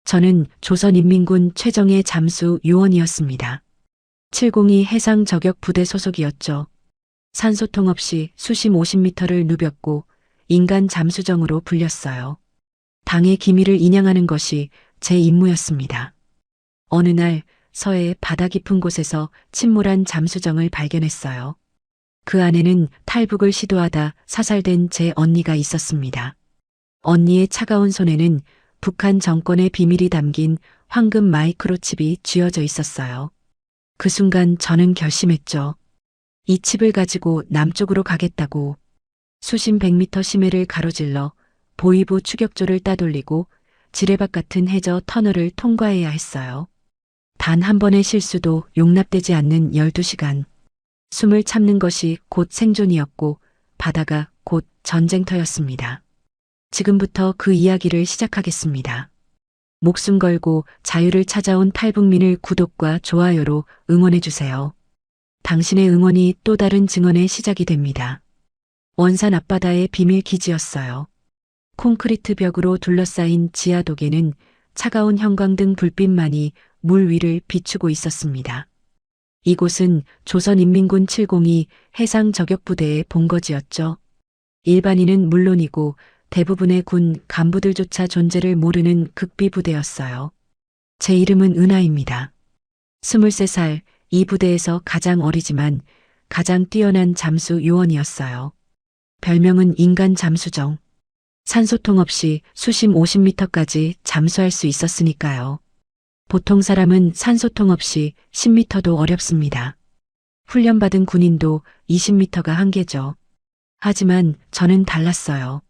저는 조선인민군 최정예 잠수 요원이었습니다. 702 해상 저격 부대 소속이었죠. 산소통 없이 수심 50m를 누볐고 인간 잠수정으로 불렸어요. 당의 기밀을 인양하는 것이 제 임무였습니다. 어느 날 서해 바다 깊은 곳에서 침몰한 잠수정을 발견했어요. 그 안에는 탈북을 시도하다 사살된 제 언니가 있었습니다. 언니의 차가운 손에는 북한 정권의 비밀이 담긴 황금 마이크로칩이 쥐어져 있었어요. 그 순간 저는 결심했죠. 이 칩을 가지고 남쪽으로 가겠다고. 수심 100m 심해를 가로질러 보이부 추격조를 따돌리고 지뢰밭 같은 해저 터널을 통과해야 했어요. 단 한 번의 실수도 용납되지 않는 12시간. 숨을 참는 것이 곧 생존이었고 바다가 곧 전쟁터였습니다. 지금부터 그 이야기를 시작하겠습니다. 목숨 걸고 자유를 찾아온 탈북민을 구독과 좋아요로 응원해주세요. 당신의 응원이 또 다른 증언의 시작이 됩니다. 원산 앞바다의 비밀 기지였어요. 콘크리트 벽으로 둘러싸인 지하도계는 차가운 형광등 불빛만이 물 위를 비추고 있었습니다. 이곳은 조선인민군 702 해상저격부대의 본거지였죠. 일반인은 물론이고 대부분의 군 간부들조차 존재를 모르는 극비부대였어요. 제 이름은 은하입니다. 23살, 이 부대에서 가장 어리지만 가장 뛰어난 잠수 요원이었어요. 별명은 인간 잠수정. 산소통 없이 수심 50m까지 잠수할 수 있었으니까요. 보통 사람은 산소통 없이 10m도 어렵습니다. 훈련받은 군인도 20m가 한계죠. 하지만 저는 달랐어요.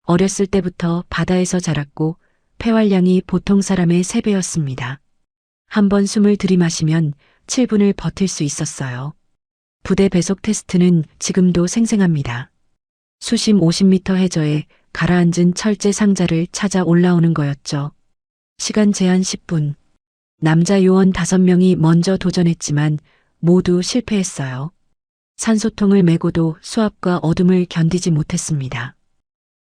어렸을 때부터 바다에서 자랐고 폐활량이 보통 사람의 3배였습니다. 한 번 숨을 들이마시면 7분을 버틸 수 있었어요. 부대 배속 테스트는 지금도 생생합니다. 수심 50m 해저에 가라앉은 철제 상자를 찾아 올라오는 거였죠. 시간 제한 10분. 남자 요원 5명이 먼저 도전했지만 모두 실패했어요. 산소통을 메고도 수압과 어둠을 견디지 못했습니다.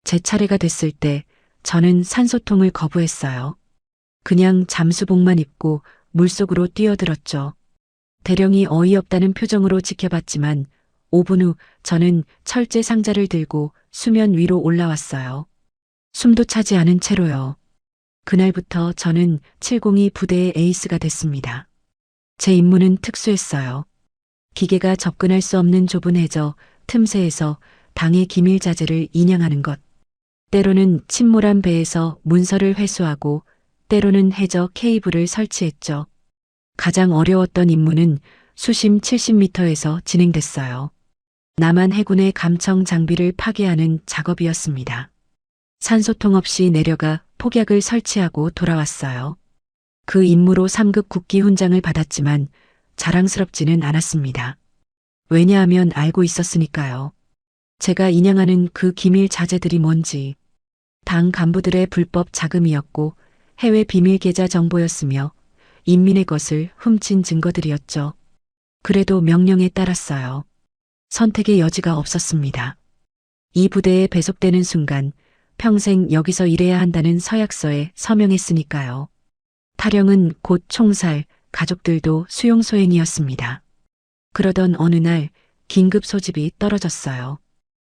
제 차례가 됐을 때 저는 산소통을 거부했어요. 그냥 잠수복만 입고 물속으로 뛰어들었죠. 대령이 어이없다는 표정으로 지켜봤지만 5분 후 저는 철제 상자를 들고 수면 위로 올라왔어요. 숨도 차지 않은 채로요. 그날부터 저는 702 부대의 에이스가 됐습니다. 제 임무는 특수했어요. 기계가 접근할 수 없는 좁은 해저 틈새에서 당의 기밀 자재를 인양하는 것. 때로는 침몰한 배에서 문서를 회수하고 때로는 해저 케이블을 설치했죠. 가장 어려웠던 임무는 수심 70m에서 진행됐어요. 남한 해군의 감청 장비를 파괴하는 작업이었습니다. 산소통 없이 내려가 폭약을 설치하고 돌아왔어요. 그 임무로 3급 국기 훈장을 받았지만 자랑스럽지는 않았습니다. 왜냐하면 알고 있었으니까요. 제가 인양하는 그 기밀 자재들이 뭔지. 당 간부들의 불법 자금이었고 해외 비밀 계좌 정보였으며 인민의 것을 훔친 증거들이었죠. 그래도 명령에 따랐어요. 선택의 여지가 없었습니다. 이 부대에 배속되는 순간 평생 여기서 일해야 한다는 서약서에 서명했으니까요. 타령은 곧 총살, 가족들도 수용소행이었습니다. 그러던 어느 날 긴급 소집이 떨어졌어요.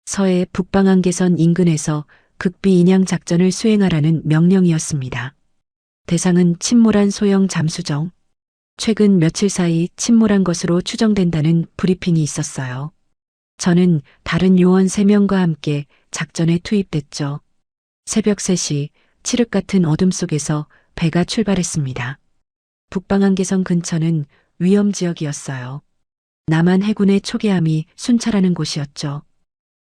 서해 북방한계선 인근에서 극비 인양 작전을 수행하라는 명령이었습니다. 대상은 침몰한 소형 잠수정. 최근 며칠 사이 침몰한 것으로 추정된다는 브리핑이 있었어요. 저는 다른 요원 3명과 함께 작전에 투입됐죠. 새벽 3시 칠흑 같은 어둠 속에서 배가 출발했습니다. 북방한계선 근처는 위험 지역이었어요. 남한 해군의 초계함이 순찰하는 곳이었죠.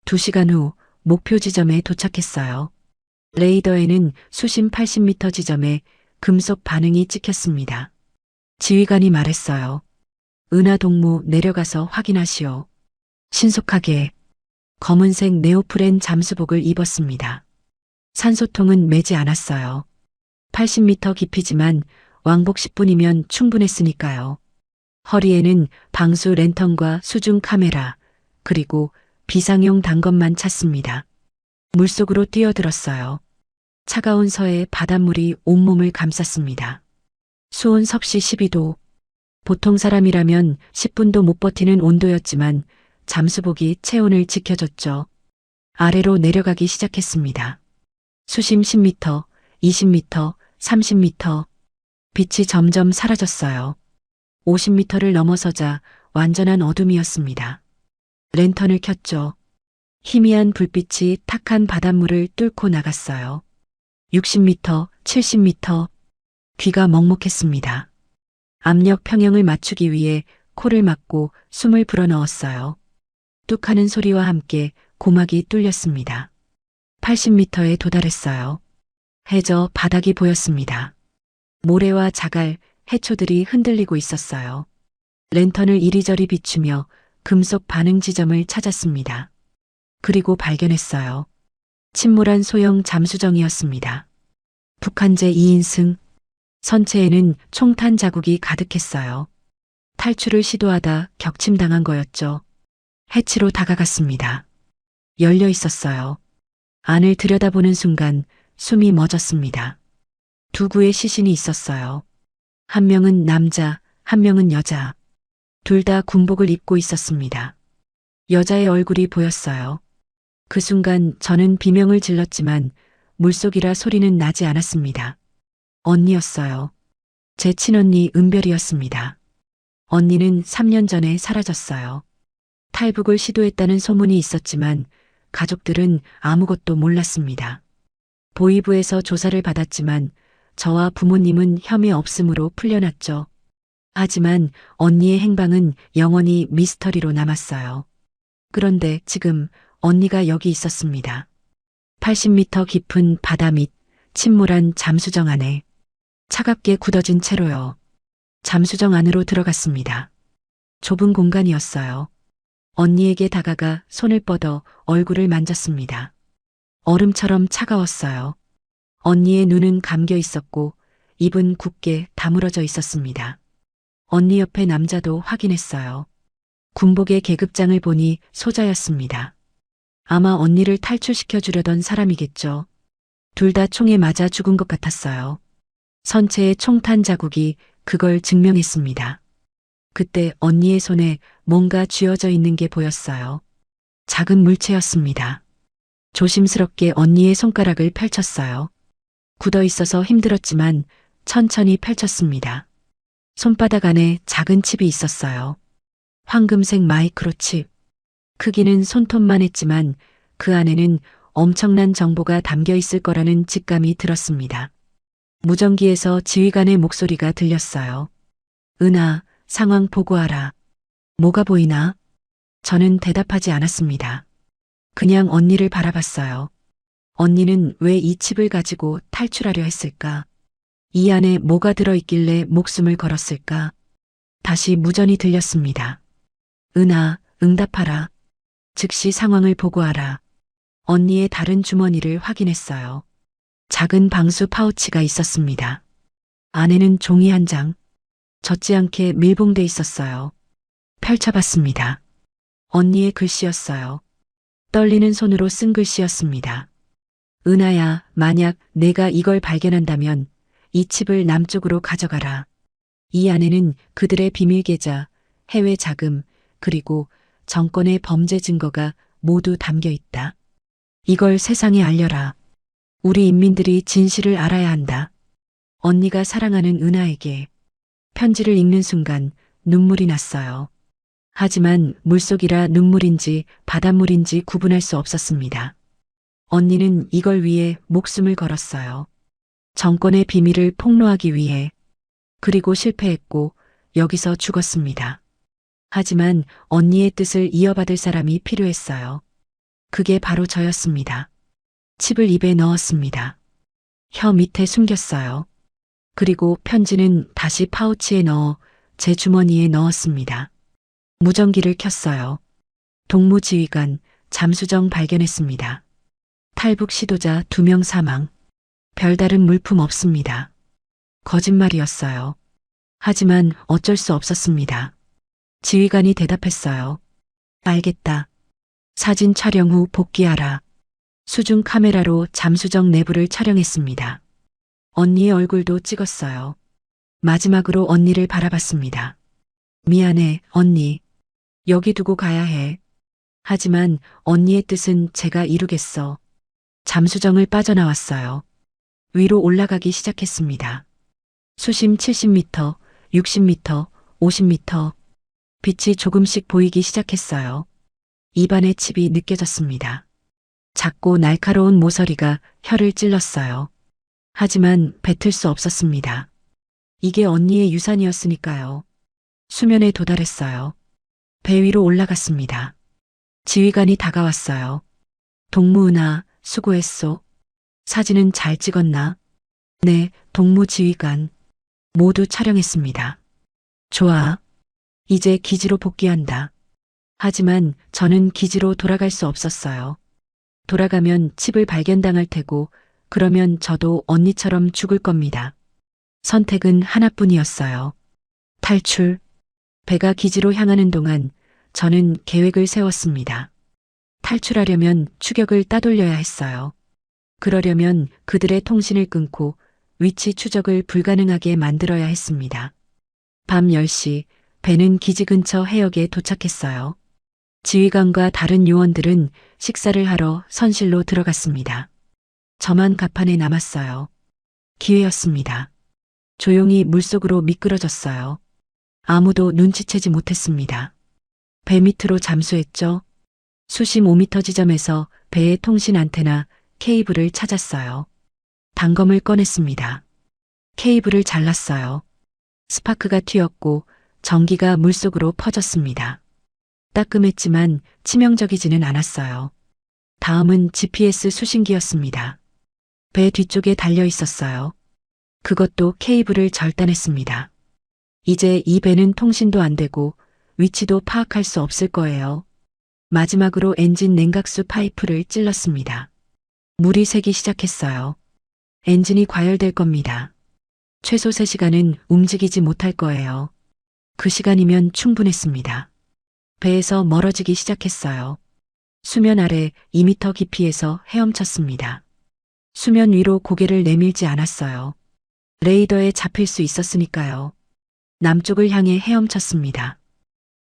2시간 후 목표 지점에 도착했어요. 레이더에는 수심 80m 지점에 금속 반응이 찍혔습니다. 지휘관이 말했어요. 은하 동무 내려가서 확인하시오. 신속하게 검은색 네오프렌 잠수복을 입었습니다. 산소통은 매지 않았어요. 80m 깊이지만 왕복 10분이면 충분했으니까요. 허리에는 방수 랜턴과 수중 카메라, 그리고 비상용 단검만 찼습니다. 물속으로 뛰어들었어요. 차가운 서해 바닷물이 온몸을 감쌌습니다. 수온 섭씨 12도. 보통 사람이라면 10분도 못 버티는 온도였지만 잠수복이 체온을 지켜줬죠. 아래로 내려가기 시작했습니다. 수심 10m, 20m, 30m. 빛이 점점 사라졌어요. 50m를 넘어서자 완전한 어둠이었습니다. 랜턴을 켰죠. 희미한 불빛이 탁한 바닷물을 뚫고 나갔어요. 60m, 70m. 귀가 먹먹했습니다. 압력 평형을 맞추기 위해 코를 막고 숨을 불어넣었어요. 뚝 하는 소리와 함께 고막이 뚫렸습니다. 80m에 도달했어요. 해저 바닥이 보였습니다. 모래와 자갈, 해초들이 흔들리고 있었어요. 랜턴을 이리저리 비추며 금속 반응 지점을 찾았습니다. 그리고 발견했어요. 침몰한 소형 잠수정이었습니다. 북한제 2인승. 선체에는 총탄 자국이 가득했어요. 탈출을 시도하다 격침당한 거였죠. 해치로 다가갔습니다. 열려 있었어요. 안을 들여다보는 순간 숨이 멎었습니다. 두 구의 시신이 있었어요. 한 명은 남자, 한 명은 여자. 둘 다 군복을 입고 있었습니다. 여자의 얼굴이 보였어요. 그 순간 저는 비명을 질렀지만 물속이라 소리는 나지 않았습니다. 언니였어요. 제 친언니 은별이었습니다. 언니는 3년 전에 사라졌어요. 탈북을 시도했다는 소문이 있었지만 가족들은 아무것도 몰랐습니다. 보위부에서 조사를 받았지만 저와 부모님은 혐의 없음으로 풀려났죠. 하지만 언니의 행방은 영원히 미스터리로 남았어요. 그런데 지금 언니가 여기 있었습니다. 80m 깊은 바다 밑 침몰한 잠수정 안에 차갑게 굳어진 채로요. 잠수정 안으로 들어갔습니다. 좁은 공간이었어요. 언니에게 다가가 손을 뻗어 얼굴을 만졌습니다. 얼음처럼 차가웠어요. 언니의 눈은 감겨 있었고 입은 굳게 다물어져 있었습니다. 언니 옆에 남자도 확인했어요. 군복의 계급장을 보니 소자였습니다. 아마 언니를 탈출시켜 주려던 사람이겠죠. 둘 다 총에 맞아 죽은 것 같았어요. 선체의 총탄 자국이 그걸 증명했습니다. 그때 언니의 손에 뭔가 쥐어져 있는 게 보였어요. 작은 물체였습니다. 조심스럽게 언니의 손가락을 펼쳤어요. 굳어 있어서 힘들었지만 천천히 펼쳤습니다. 손바닥 안에 작은 칩이 있었어요. 황금색 마이크로칩. 크기는 손톱만 했지만 그 안에는 엄청난 정보가 담겨 있을 거라는 직감이 들었습니다. 무전기에서 지휘관의 목소리가 들렸어요. 은하, 상황 보고하라. 뭐가 보이나? 저는 대답하지 않았습니다. 그냥 언니를 바라봤어요. 언니는 왜 이 칩을 가지고 탈출하려 했을까? 이 안에 뭐가 들어있길래 목숨을 걸었을까? 다시 무전이 들렸습니다. 은하, 응답하라. 즉시 상황을 보고하라. 언니의 다른 주머니를 확인했어요. 작은 방수 파우치가 있었습니다. 안에는 종이 한 장. 젖지 않게 밀봉돼 있었어요. 펼쳐봤습니다. 언니의 글씨였어요. 떨리는 손으로 쓴 글씨였습니다. 은하야, 만약 내가 이걸 발견한다면 이 칩을 남쪽으로 가져가라. 이 안에는 그들의 비밀 계좌, 해외 자금, 그리고 정권의 범죄 증거가 모두 담겨 있다. 이걸 세상에 알려라. 우리 인민들이 진실을 알아야 한다. 언니가 사랑하는 은하에게. 편지를 읽는 순간 눈물이 났어요. 하지만 물속이라 눈물인지 바닷물인지 구분할 수 없었습니다. 언니는 이걸 위해 목숨을 걸었어요. 정권의 비밀을 폭로하기 위해. 그리고 실패했고 여기서 죽었습니다. 하지만 언니의 뜻을 이어받을 사람이 필요했어요. 그게 바로 저였습니다. 칩을 입에 넣었습니다. 혀 밑에 숨겼어요. 그리고 편지는 다시 파우치에 넣어 제 주머니에 넣었습니다. 무전기를 켰어요. 동무지휘관, 잠수정 발견했습니다. 탈북 시도자 2명 사망. 별다른 물품 없습니다. 거짓말이었어요. 하지만 어쩔 수 없었습니다. 지휘관이 대답했어요. 알겠다. 사진 촬영 후 복귀하라. 수중 카메라로 잠수정 내부를 촬영했습니다. 언니의 얼굴도 찍었어요. 마지막으로 언니를 바라봤습니다. 미안해, 언니. 여기 두고 가야 해. 하지만 언니의 뜻은 제가 이루겠어. 잠수정을 빠져나왔어요. 위로 올라가기 시작했습니다. 수심 70m, 60m, 50m. 빛이 조금씩 보이기 시작했어요. 입안에 칩이 느껴졌습니다. 작고 날카로운 모서리가 혀를 찔렀어요. 하지만 뱉을 수 없었습니다. 이게 언니의 유산이었으니까요. 수면에 도달했어요. 배 위로 올라갔습니다. 지휘관이 다가왔어요. 동무은하, 수고했소. 사진은 잘 찍었나? 네, 동무 지휘관. 모두 촬영했습니다. 좋아. 이제 기지로 복귀한다. 하지만 저는 기지로 돌아갈 수 없었어요. 돌아가면 칩을 발견당할 테고 그러면 저도 언니처럼 죽을 겁니다. 선택은 하나뿐이었어요. 탈출. 배가 기지로 향하는 동안 저는 계획을 세웠습니다. 탈출하려면 추격을 따돌려야 했어요. 그러려면 그들의 통신을 끊고 위치 추적을 불가능하게 만들어야 했습니다. 밤 10시 배는 기지 근처 해역에 도착했어요. 지휘관과 다른 요원들은 식사를 하러 선실로 들어갔습니다. 저만 갑판에 남았어요. 기회였습니다. 조용히 물속으로 미끄러졌어요. 아무도 눈치채지 못했습니다. 배 밑으로 잠수했죠. 수심 5m 지점에서 배의 통신 안테나 케이블을 찾았어요. 단검을 꺼냈습니다. 케이블을 잘랐어요. 스파크가 튀었고 전기가 물속으로 퍼졌습니다. 따끔했지만 치명적이지는 않았어요. 다음은 GPS 수신기였습니다. 배 뒤쪽에 달려 있었어요. 그것도 케이블을 절단했습니다. 이제 이 배는 통신도 안 되고 위치도 파악할 수 없을 거예요. 마지막으로 엔진 냉각수 파이프를 찔렀습니다. 물이 새기 시작했어요. 엔진이 과열될 겁니다. 최소 3시간은 움직이지 못할 거예요. 그 시간이면 충분했습니다. 배에서 멀어지기 시작했어요. 수면 아래 2m 깊이에서 헤엄쳤습니다. 수면 위로 고개를 내밀지 않았어요. 레이더에 잡힐 수 있었으니까요. 남쪽을 향해 헤엄쳤습니다.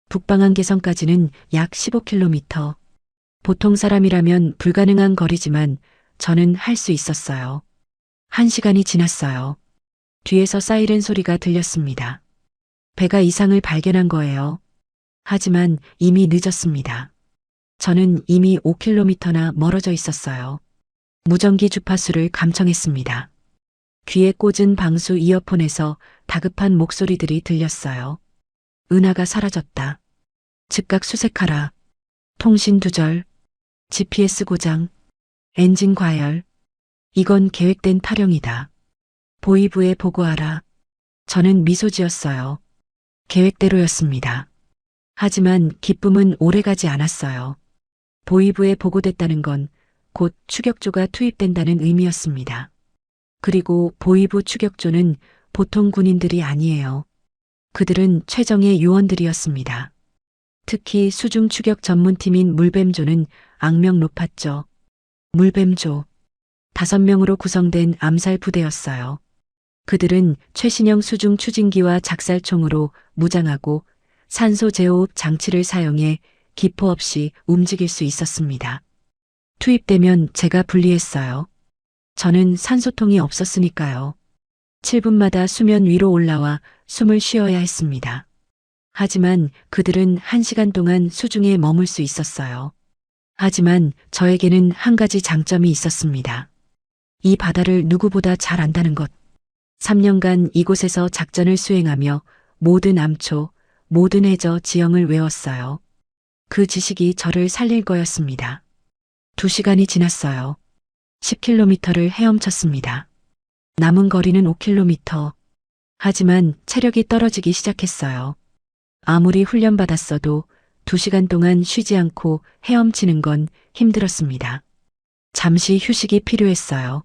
북방한 개성까지는 약 15km. 보통 사람이라면 불가능한 거리지만 저는 할 수 있었어요. 1시간이 지났어요. 뒤에서 사이렌 소리가 들렸습니다. 배가 이상을 발견한 거예요. 하지만 이미 늦었습니다. 저는 이미 5km나 멀어져 있었어요. 무전기 주파수를 감청했습니다. 귀에 꽂은 방수 이어폰에서 다급한 목소리들이 들렸어요. 은하가 사라졌다. 즉각 수색하라. 통신 두절. GPS 고장. 엔진 과열. 이건 계획된 탈영이다. 보이부에 보고하라. 저는 미소 지었어요. 계획대로였습니다. 하지만 기쁨은 오래가지 않았어요. 보이부에 보고됐다는 건 곧 추격조가 투입된다는 의미였습니다. 그리고 보이부 추격조는 보통 군인들이 아니에요. 그들은 최정예 요원들이었습니다. 특히 수중 추격 전문팀인 물뱀조는 악명 높았죠. 물뱀조. 5명으로 구성된 암살 부대였어요. 그들은 최신형 수중 추진기와 작살총으로 무장하고 산소 제어호흡 장치를 사용해 기포 없이 움직일 수 있었습니다. 투입되면 제가 불리했어요. 저는 산소통이 없었으니까요. 7분마다 수면 위로 올라와 숨을 쉬어야 했습니다. 하지만 그들은 1시간 동안 수중에 머물 수 있었어요. 하지만 저에게는 한 가지 장점이 있었습니다. 이 바다를 누구보다 잘 안다는 것. 3년간 이곳에서 작전을 수행하며 모든 암초, 모든 해저 지형을 외웠어요. 그 지식이 저를 살릴 거였습니다. 2시간이 지났어요. 10km를 헤엄쳤습니다. 남은 거리는 5km. 하지만 체력이 떨어지기 시작했어요. 아무리 훈련받았어도 2시간 동안 쉬지 않고 헤엄치는 건 힘들었습니다. 잠시 휴식이 필요했어요.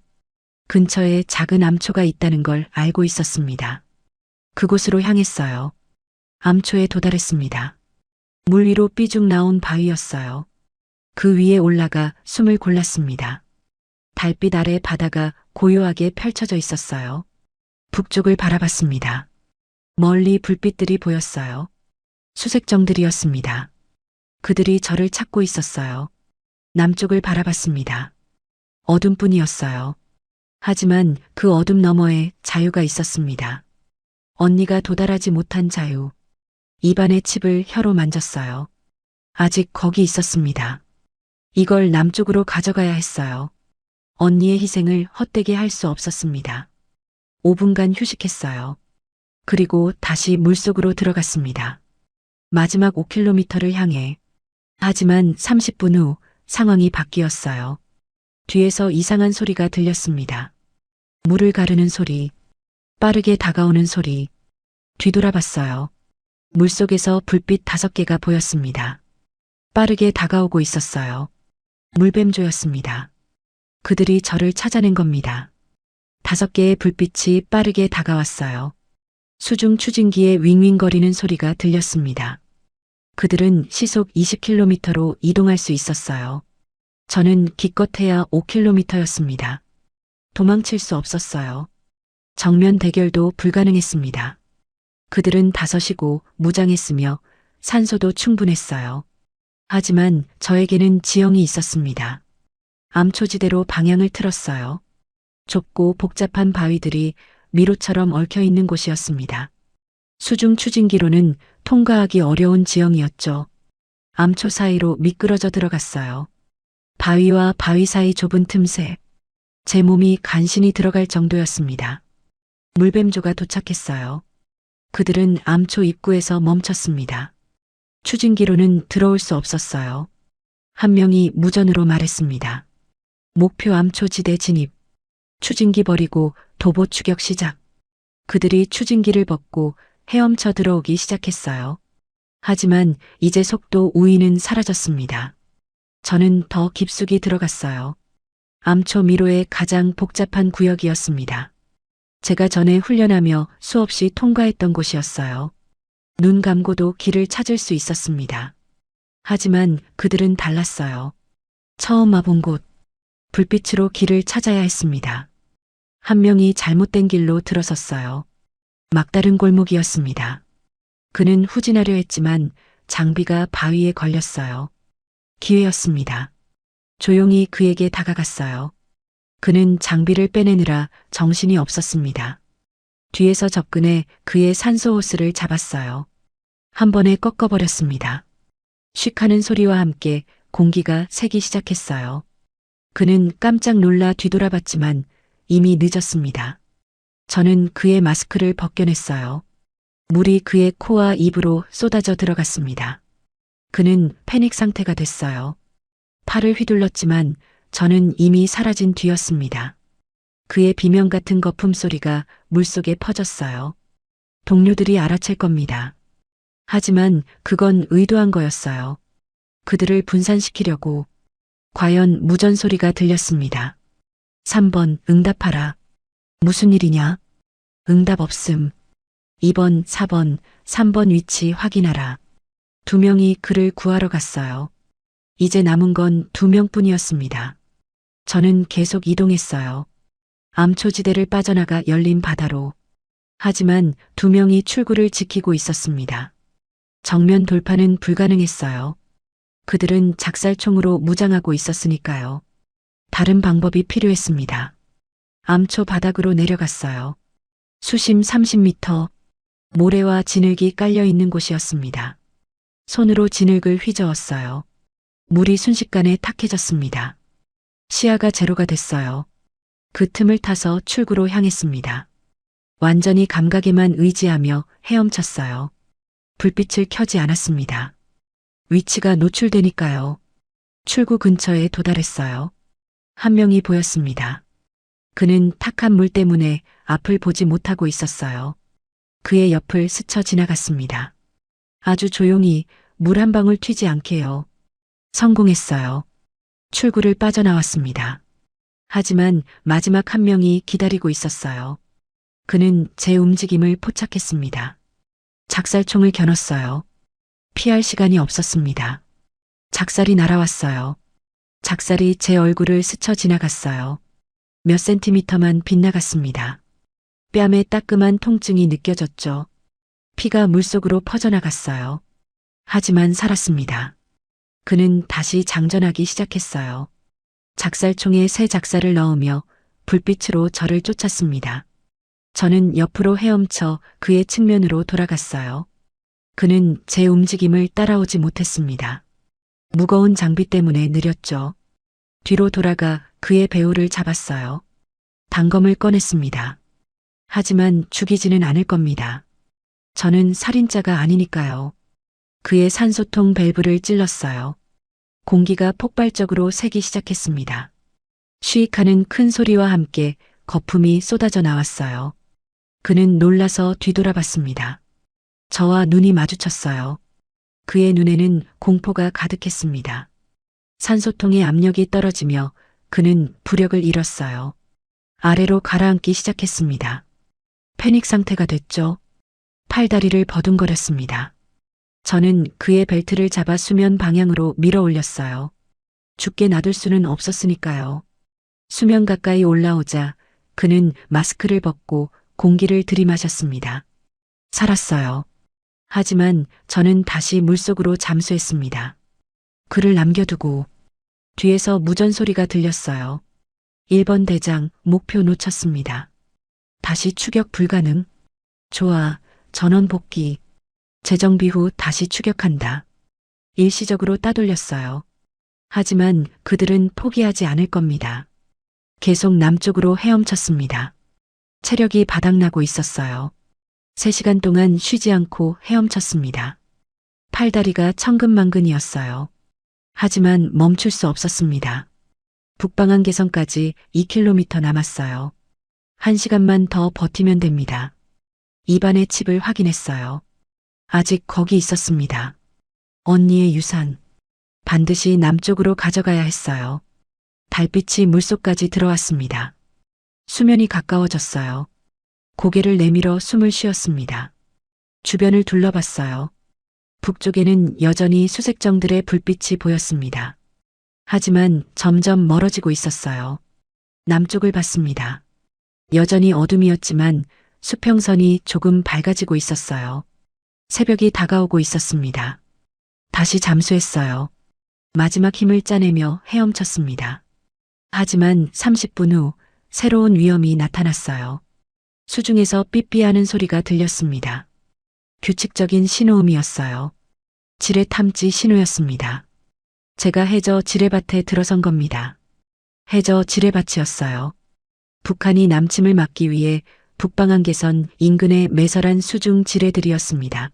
근처에 작은 암초가 있다는 걸 알고 있었습니다. 그곳으로 향했어요. 암초에 도달했습니다. 물 위로 삐죽 나온 바위였어요. 그 위에 올라가 숨을 골랐습니다. 달빛 아래 바다가 고요하게 펼쳐져 있었어요. 북쪽을 바라봤습니다. 멀리 불빛들이 보였어요. 수색정들이었습니다. 그들이 저를 찾고 있었어요. 남쪽을 바라봤습니다. 어둠뿐이었어요. 하지만 그 어둠 너머에 자유가 있었습니다. 언니가 도달하지 못한 자유. 입안의 칩을 혀로 만졌어요. 아직 거기 있었습니다. 이걸 남쪽으로 가져가야 했어요. 언니의 희생을 헛되게 할 수 없었습니다. 5분간 휴식했어요. 그리고 다시 물속으로 들어갔습니다. 마지막 5km를 향해. 하지만 30분 후 상황이 바뀌었어요. 뒤에서 이상한 소리가 들렸습니다. 물을 가르는 소리, 빠르게 다가오는 소리. 뒤돌아봤어요. 물속에서 불빛 5개가 보였습니다. 빠르게 다가오고 있었어요. 물뱀조였습니다. 그들이 저를 찾아낸 겁니다. 5개의 불빛이 빠르게 다가왔어요. 수중 추진기의 윙윙거리는 소리가 들렸습니다. 그들은 시속 20km로 이동할 수 있었어요. 저는 기껏해야 5km였습니다. 도망칠 수 없었어요. 정면 대결도 불가능했습니다. 그들은 5이고 무장했으며 산소도 충분했어요. 하지만 저에게는 지형이 있었습니다. 암초지대로 방향을 틀었어요. 좁고 복잡한 바위들이 미로처럼 얽혀 있는 곳이었습니다. 수중 추진기로는 통과하기 어려운 지형이었죠. 암초 사이로 미끄러져 들어갔어요. 바위와 바위 사이 좁은 틈새. 제 몸이 간신히 들어갈 정도였습니다. 물뱀조가 도착했어요. 그들은 암초 입구에서 멈췄습니다. 추진기로는 들어올 수 없었어요. 한 명이 무전으로 말했습니다. 목표 암초지대 진입. 추진기 버리고 도보 추격 시작. 그들이 추진기를 벗고 헤엄쳐 들어오기 시작했어요. 하지만 이제 속도 우위는 사라졌습니다. 저는 더 깊숙이 들어갔어요. 암초 미로의 가장 복잡한 구역이었습니다. 제가 전에 훈련하며 수없이 통과했던 곳이었어요. 눈 감고도 길을 찾을 수 있었습니다. 하지만 그들은 달랐어요. 처음 와본 곳, 불빛으로 길을 찾아야 했습니다. 한 명이 잘못된 길로 들어섰어요. 막다른 골목이었습니다. 그는 후진하려 했지만 장비가 바위에 걸렸어요. 기회였습니다. 조용히 그에게 다가갔어요. 그는 장비를 빼내느라 정신이 없었습니다. 뒤에서 접근해 그의 산소 호스를 잡았어요. 한 번에 꺾어버렸습니다. 쉭 하는 소리와 함께 공기가 새기 시작했어요. 그는 깜짝 놀라 뒤돌아봤지만 이미 늦었습니다. 저는 그의 마스크를 벗겨냈어요. 물이 그의 코와 입으로 쏟아져 들어갔습니다. 그는 패닉 상태가 됐어요. 팔을 휘둘렀지만 저는 이미 사라진 뒤였습니다. 그의 비명 같은 거품 소리가 물속에 퍼졌어요. 동료들이 알아챌 겁니다. 하지만 그건 의도한 거였어요. 그들을 분산시키려고. 과연 무전 소리가 들렸습니다. 3번 응답하라. 무슨 일이냐? 응답 없음. 2번, 4번, 3번 위치 확인하라. 2명이 그를 구하러 갔어요. 이제 남은 건 2명뿐이었습니다. 저는 계속 이동했어요. 암초지대를 빠져나가 열린 바다로. 하지만 2명이 출구를 지키고 있었습니다. 정면 돌파는 불가능했어요. 그들은 작살총으로 무장하고 있었으니까요. 다른 방법이 필요했습니다. 암초 바닥으로 내려갔어요. 수심 30m, 모래와 진흙이 깔려 있는 곳이었습니다. 손으로 진흙을 휘저었어요. 물이 순식간에 탁해졌습니다. 시야가 제로가 됐어요. 그 틈을 타서 출구로 향했습니다. 완전히 감각에만 의지하며 헤엄쳤어요. 불빛을 켜지 않았습니다. 위치가 노출되니까요. 출구 근처에 도달했어요. 한 명이 보였습니다. 그는 탁한 물 때문에 앞을 보지 못하고 있었어요. 그의 옆을 스쳐 지나갔습니다. 아주 조용히 물 한 방울 튀지 않게요. 성공했어요. 출구를 빠져나왔습니다. 하지만 마지막 한 명이 기다리고 있었어요. 그는 제 움직임을 포착했습니다. 작살총을 겨눴어요. 피할 시간이 없었습니다. 작살이 날아왔어요. 작살이 제 얼굴을 스쳐 지나갔어요. 몇 센티미터만 빗나갔습니다. 뺨에 따끔한 통증이 느껴졌죠. 피가 물속으로 퍼져나갔어요. 하지만 살았습니다. 그는 다시 장전하기 시작했어요. 작살총에 새 작살을 넣으며 불빛으로 저를 쫓았습니다. 저는 옆으로 헤엄쳐 그의 측면으로 돌아갔어요. 그는 제 움직임을 따라오지 못했습니다. 무거운 장비 때문에 느렸죠. 뒤로 돌아가 그의 배우를 잡았어요. 단검을 꺼냈습니다. 하지만 죽이지는 않을 겁니다. 저는 살인자가 아니니까요. 그의 산소통 밸브를 찔렀어요. 공기가 폭발적으로 새기 시작했습니다. 쉬익하는 큰 소리와 함께 거품이 쏟아져 나왔어요. 그는 놀라서 뒤돌아봤습니다. 저와 눈이 마주쳤어요. 그의 눈에는 공포가 가득했습니다. 산소통의 압력이 떨어지며 그는 부력을 잃었어요. 아래로 가라앉기 시작했습니다. 패닉 상태가 됐죠. 팔다리를 버둥거렸습니다. 저는 그의 벨트를 잡아 수면 방향으로 밀어 올렸어요. 죽게 놔둘 수는 없었으니까요. 수면 가까이 올라오자 그는 마스크를 벗고 공기를 들이마셨습니다. 살았어요. 하지만 저는 다시 물속으로 잠수했습니다. 그를 남겨두고 뒤에서 무전 소리가 들렸어요. 1번 대장 목표 놓쳤습니다. 다시 추격 불가능. 좋아, 전원 복귀. 재정비 후 다시 추격한다. 일시적으로 따돌렸어요. 하지만 그들은 포기하지 않을 겁니다. 계속 남쪽으로 헤엄쳤습니다. 체력이 바닥나고 있었어요. 3시간 동안 쉬지 않고 헤엄쳤습니다. 팔다리가 천근만근이었어요. 하지만 멈출 수 없었습니다. 북방한 개성까지 2km 남았어요. 1시간만 더 버티면 됩니다. 입안의 칩을 확인했어요. 아직 거기 있었습니다. 언니의 유산. 반드시 남쪽으로 가져가야 했어요. 달빛이 물속까지 들어왔습니다. 수면이 가까워졌어요. 고개를 내밀어 숨을 쉬었습니다. 주변을 둘러봤어요. 북쪽에는 여전히 수색정들의 불빛이 보였습니다. 하지만 점점 멀어지고 있었어요. 남쪽을 봤습니다. 여전히 어둠이었지만 수평선이 조금 밝아지고 있었어요. 새벽이 다가오고 있었습니다. 다시 잠수했어요. 마지막 힘을 짜내며 헤엄쳤습니다. 하지만 30분 후 새로운 위험이 나타났어요. 수중에서 삐삐하는 소리가 들렸습니다. 규칙적인 신호음이었어요. 지뢰 탐지 신호였습니다. 제가 해저 지뢰밭에 들어선 겁니다. 해저 지뢰밭이었어요. 북한이 남침을 막기 위해 북방한 개선 인근의 매설한 수중 지뢰들이었습니다.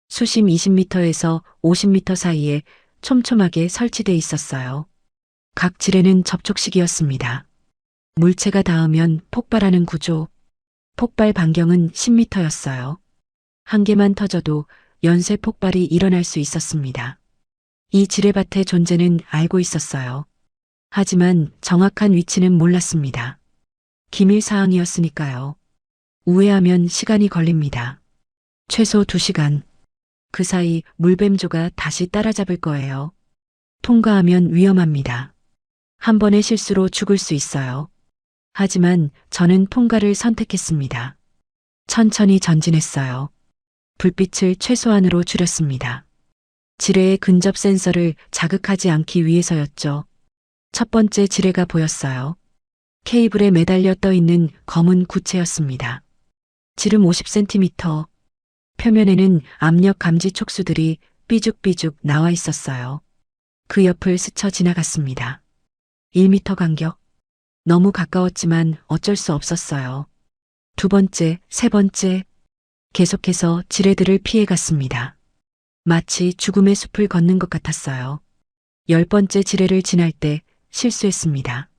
수심 20m에서 50m 사이에 촘촘하게 설치돼 있었어요. 각 지뢰는 접촉식이었습니다. 물체가 닿으면 폭발하는 구조. 폭발 반경은 10m였어요. 한 개만 터져도 연쇄 폭발이 일어날 수 있었습니다. 이 지뢰밭의 존재는 알고 있었어요. 하지만 정확한 위치는 몰랐습니다. 기밀 사항이었으니까요. 우회하면 시간이 걸립니다. 최소 2시간. 그 사이 물뱀조가 다시 따라잡을 거예요. 통과하면 위험합니다. 한 번의 실수로 죽을 수 있어요. 하지만 저는 통과를 선택했습니다. 천천히 전진했어요. 불빛을 최소한으로 줄였습니다. 지뢰의 근접 센서를 자극하지 않기 위해서였죠. 첫 번째 지뢰가 보였어요. 케이블에 매달려 떠 있는 검은 구체였습니다. 지름 50cm. 표면에는 압력 감지 촉수들이 삐죽삐죽 나와 있었어요. 그 옆을 스쳐 지나갔습니다. 1m 간격. 너무 가까웠지만 어쩔 수 없었어요. 두 번째, 세 번째. 계속해서 지뢰들을 피해갔습니다. 마치 죽음의 숲을 걷는 것 같았어요. 10번째 지뢰를 지날 때 실수했습니다.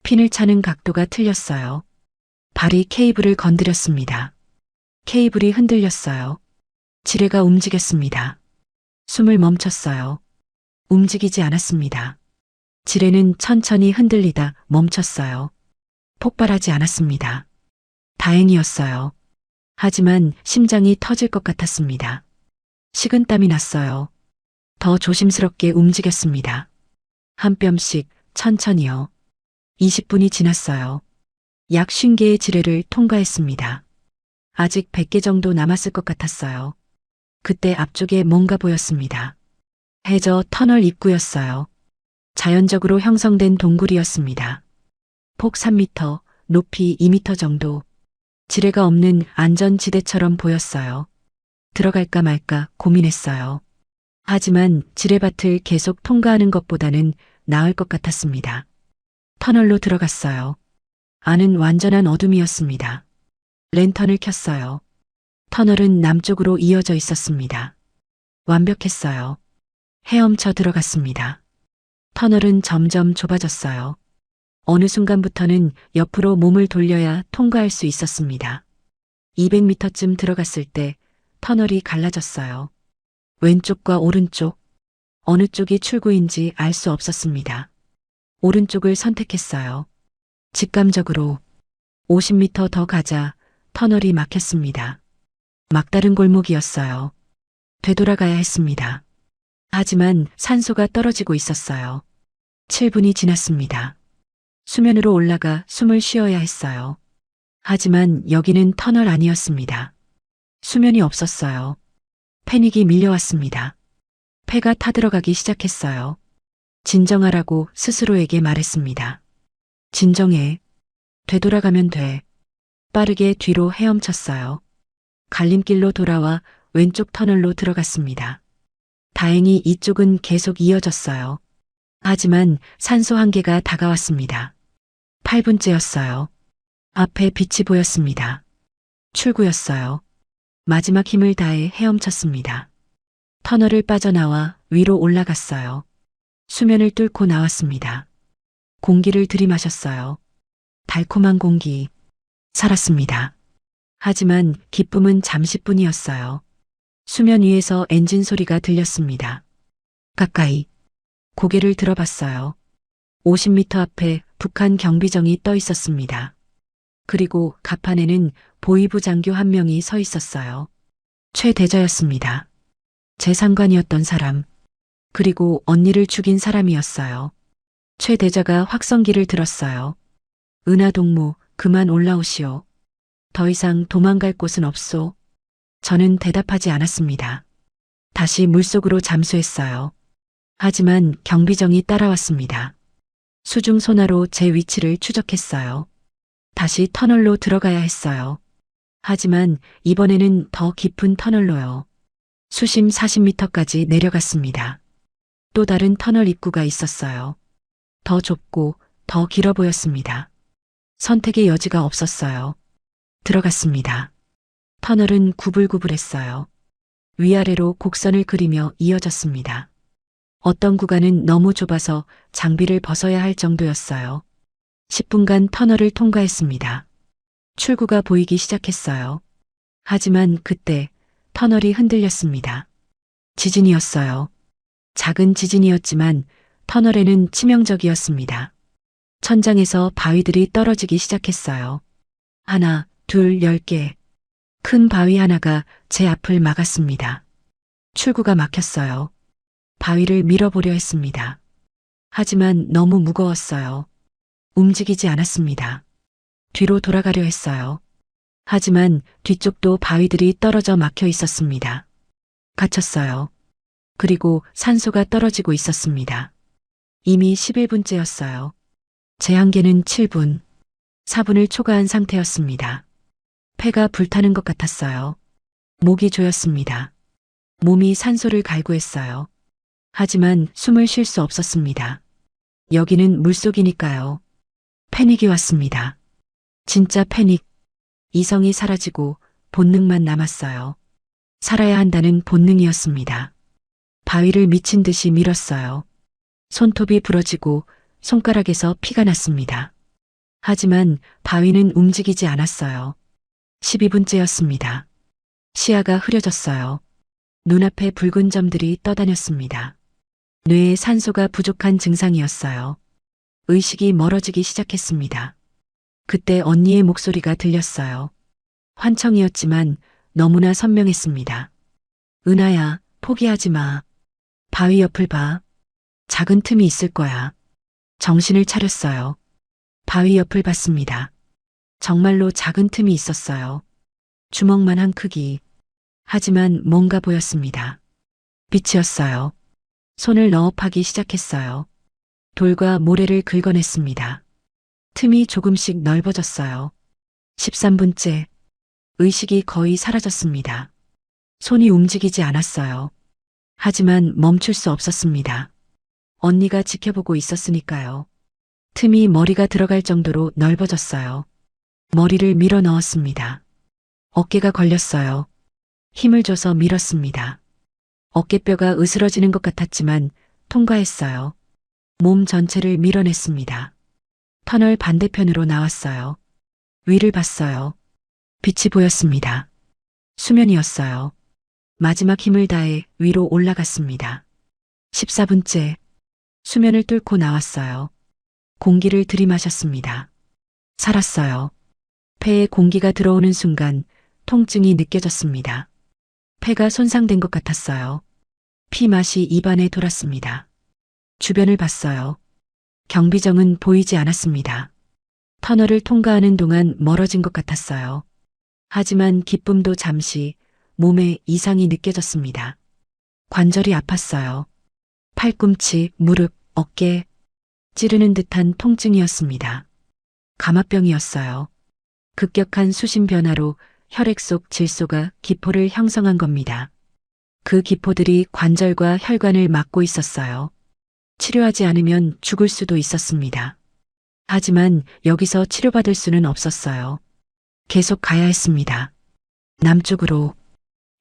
핀을 차는 각도가 틀렸어요. 발이 케이블을 건드렸습니다. 케이블이 흔들렸어요. 지뢰가 움직였습니다. 숨을 멈췄어요. 움직이지 않았습니다. 지뢰는 천천히 흔들리다 멈췄어요. 폭발하지 않았습니다. 다행이었어요. 하지만 심장이 터질 것 같았습니다. 식은땀이 났어요. 더 조심스럽게 움직였습니다. 한 뼘씩 천천히요. 20분이 지났어요. 약 50개의 지뢰를 통과했습니다. 아직 100개 정도 남았을 것 같았어요. 그때 앞쪽에 뭔가 보였습니다. 해저 터널 입구였어요. 자연적으로 형성된 동굴이었습니다. 폭 3m, 높이 2m 정도. 지뢰가 없는 안전지대처럼 보였어요. 들어갈까 말까 고민했어요. 하지만 지뢰밭을 계속 통과하는 것보다는 나을 것 같았습니다. 터널로 들어갔어요. 안은 완전한 어둠이었습니다. 랜턴을 켰어요. 터널은 남쪽으로 이어져 있었습니다. 완벽했어요. 헤엄쳐 들어갔습니다. 터널은 점점 좁아졌어요. 어느 순간부터는 옆으로 몸을 돌려야 통과할 수 있었습니다. 200m쯤 들어갔을 때 터널이 갈라졌어요. 왼쪽과 오른쪽, 어느 쪽이 출구인지 알 수 없었습니다. 오른쪽을 선택했어요. 직감적으로 50m 더 가자 터널이 막혔습니다. 막다른 골목이었어요. 되돌아가야 했습니다. 하지만 산소가 떨어지고 있었어요. 7분이 지났습니다. 수면으로 올라가 숨을 쉬어야 했어요. 하지만 여기는 터널 아니었습니다. 수면이 없었어요. 패닉이 밀려왔습니다. 폐가 타들어가기 시작했어요. 진정하라고 스스로에게 말했습니다. 진정해. 되돌아가면 돼. 빠르게 뒤로 헤엄쳤어요. 갈림길로 돌아와 왼쪽 터널로 들어갔습니다. 다행히 이쪽은 계속 이어졌어요. 하지만 산소 한계가 다가왔습니다. 8분째였어요. 앞에 빛이 보였습니다. 출구였어요. 마지막 힘을 다해 헤엄쳤습니다. 터널을 빠져나와 위로 올라갔어요. 수면을 뚫고 나왔습니다. 공기를 들이마셨어요. 달콤한 공기. 살았습니다. 하지만 기쁨은 잠시뿐이었어요. 수면 위에서 엔진 소리가 들렸습니다. 가까이. 고개를 들어봤어요. 50m 앞에 북한 경비정이 떠 있었습니다. 그리고 갑판에는 보위부 장교 한 명이 서 있었어요. 최대저였습니다. 제 상관이었던 사람, 그리고 언니를 죽인 사람이었어요. 최대저가 확성기를 들었어요. 은하 동무, 그만 올라오시오. 더 이상 도망갈 곳은 없소. 저는 대답하지 않았습니다. 다시 물속으로 잠수했어요. 하지만 경비정이 따라왔습니다. 수중 소나로 제 위치를 추적했어요. 다시 터널로 들어가야 했어요. 하지만 이번에는 더 깊은 터널로요. 수심 40m까지 내려갔습니다. 또 다른 터널 입구가 있었어요. 더 좁고 더 길어 보였습니다. 선택의 여지가 없었어요. 들어갔습니다. 터널은 구불구불했어요. 위아래로 곡선을 그리며 이어졌습니다. 어떤 구간은 너무 좁아서 장비를 벗어야 할 정도였어요. 10분간 터널을 통과했습니다. 출구가 보이기 시작했어요. 하지만 그때 터널이 흔들렸습니다. 지진이었어요. 작은 지진이었지만 터널에는 치명적이었습니다. 천장에서 바위들이 떨어지기 시작했어요. 하나, 둘, 10개. 큰 바위 하나가 제 앞을 막았습니다. 출구가 막혔어요. 바위를 밀어보려 했습니다. 하지만 너무 무거웠어요. 움직이지 않았습니다. 뒤로 돌아가려 했어요. 하지만 뒤쪽도 바위들이 떨어져 막혀 있었습니다. 갇혔어요. 그리고 산소가 떨어지고 있었습니다. 이미 11분째였어요. 제 한계는 7분, 4분을 초과한 상태였습니다. 폐가 불타는 것 같았어요. 목이 조였습니다. 몸이 산소를 갈구했어요. 하지만 숨을 쉴 수 없었습니다. 여기는 물속이니까요. 패닉이 왔습니다. 진짜 패닉. 이성이 사라지고 본능만 남았어요. 살아야 한다는 본능이었습니다. 바위를 미친 듯이 밀었어요. 손톱이 부러지고 손가락에서 피가 났습니다. 하지만 바위는 움직이지 않았어요. 12분째였습니다. 시야가 흐려졌어요. 눈앞에 붉은 점들이 떠다녔습니다. 뇌에 산소가 부족한 증상이었어요. 의식이 멀어지기 시작했습니다. 그때 언니의 목소리가 들렸어요. 환청이었지만 너무나 선명했습니다. 은하야, 포기하지 마. 바위 옆을 봐. 작은 틈이 있을 거야. 정신을 차렸어요. 바위 옆을 봤습니다. 정말로 작은 틈이 있었어요. 주먹만한 크기. 하지만 뭔가 보였습니다. 빛이었어요. 손을 넣어 파기 시작했어요. 돌과 모래를 긁어냈습니다. 틈이 조금씩 넓어졌어요. 13분째. 의식이 거의 사라졌습니다. 손이 움직이지 않았어요. 하지만 멈출 수 없었습니다. 언니가 지켜보고 있었으니까요. 틈이 머리가 들어갈 정도로 넓어졌어요. 머리를 밀어 넣었습니다. 어깨가 걸렸어요. 힘을 줘서 밀었습니다. 어깨뼈가 으스러지는 것 같았지만 통과했어요. 몸 전체를 밀어냈습니다. 터널 반대편으로 나왔어요. 위를 봤어요. 빛이 보였습니다. 수면이었어요. 마지막 힘을 다해 위로 올라갔습니다. 14분째. 수면을 뚫고 나왔어요. 공기를 들이마셨습니다. 살았어요. 폐에 공기가 들어오는 순간 통증이 느껴졌습니다. 폐가 손상된 것 같았어요. 피 맛이 입안에 돌았습니다. 주변을 봤어요. 경비정은 보이지 않았습니다. 터널을 통과하는 동안 멀어진 것 같았어요. 하지만 기쁨도 잠시 몸에 이상이 느껴졌습니다. 관절이 아팠어요. 팔꿈치, 무릎, 어깨, 찌르는 듯한 통증이었습니다. 감압병이었어요. 급격한 수심 변화로 혈액 속 질소가 기포를 형성한 겁니다. 그 기포들이 관절과 혈관을 막고 있었어요. 치료하지 않으면 죽을 수도 있었습니다. 하지만 여기서 치료받을 수는 없었어요. 계속 가야 했습니다. 남쪽으로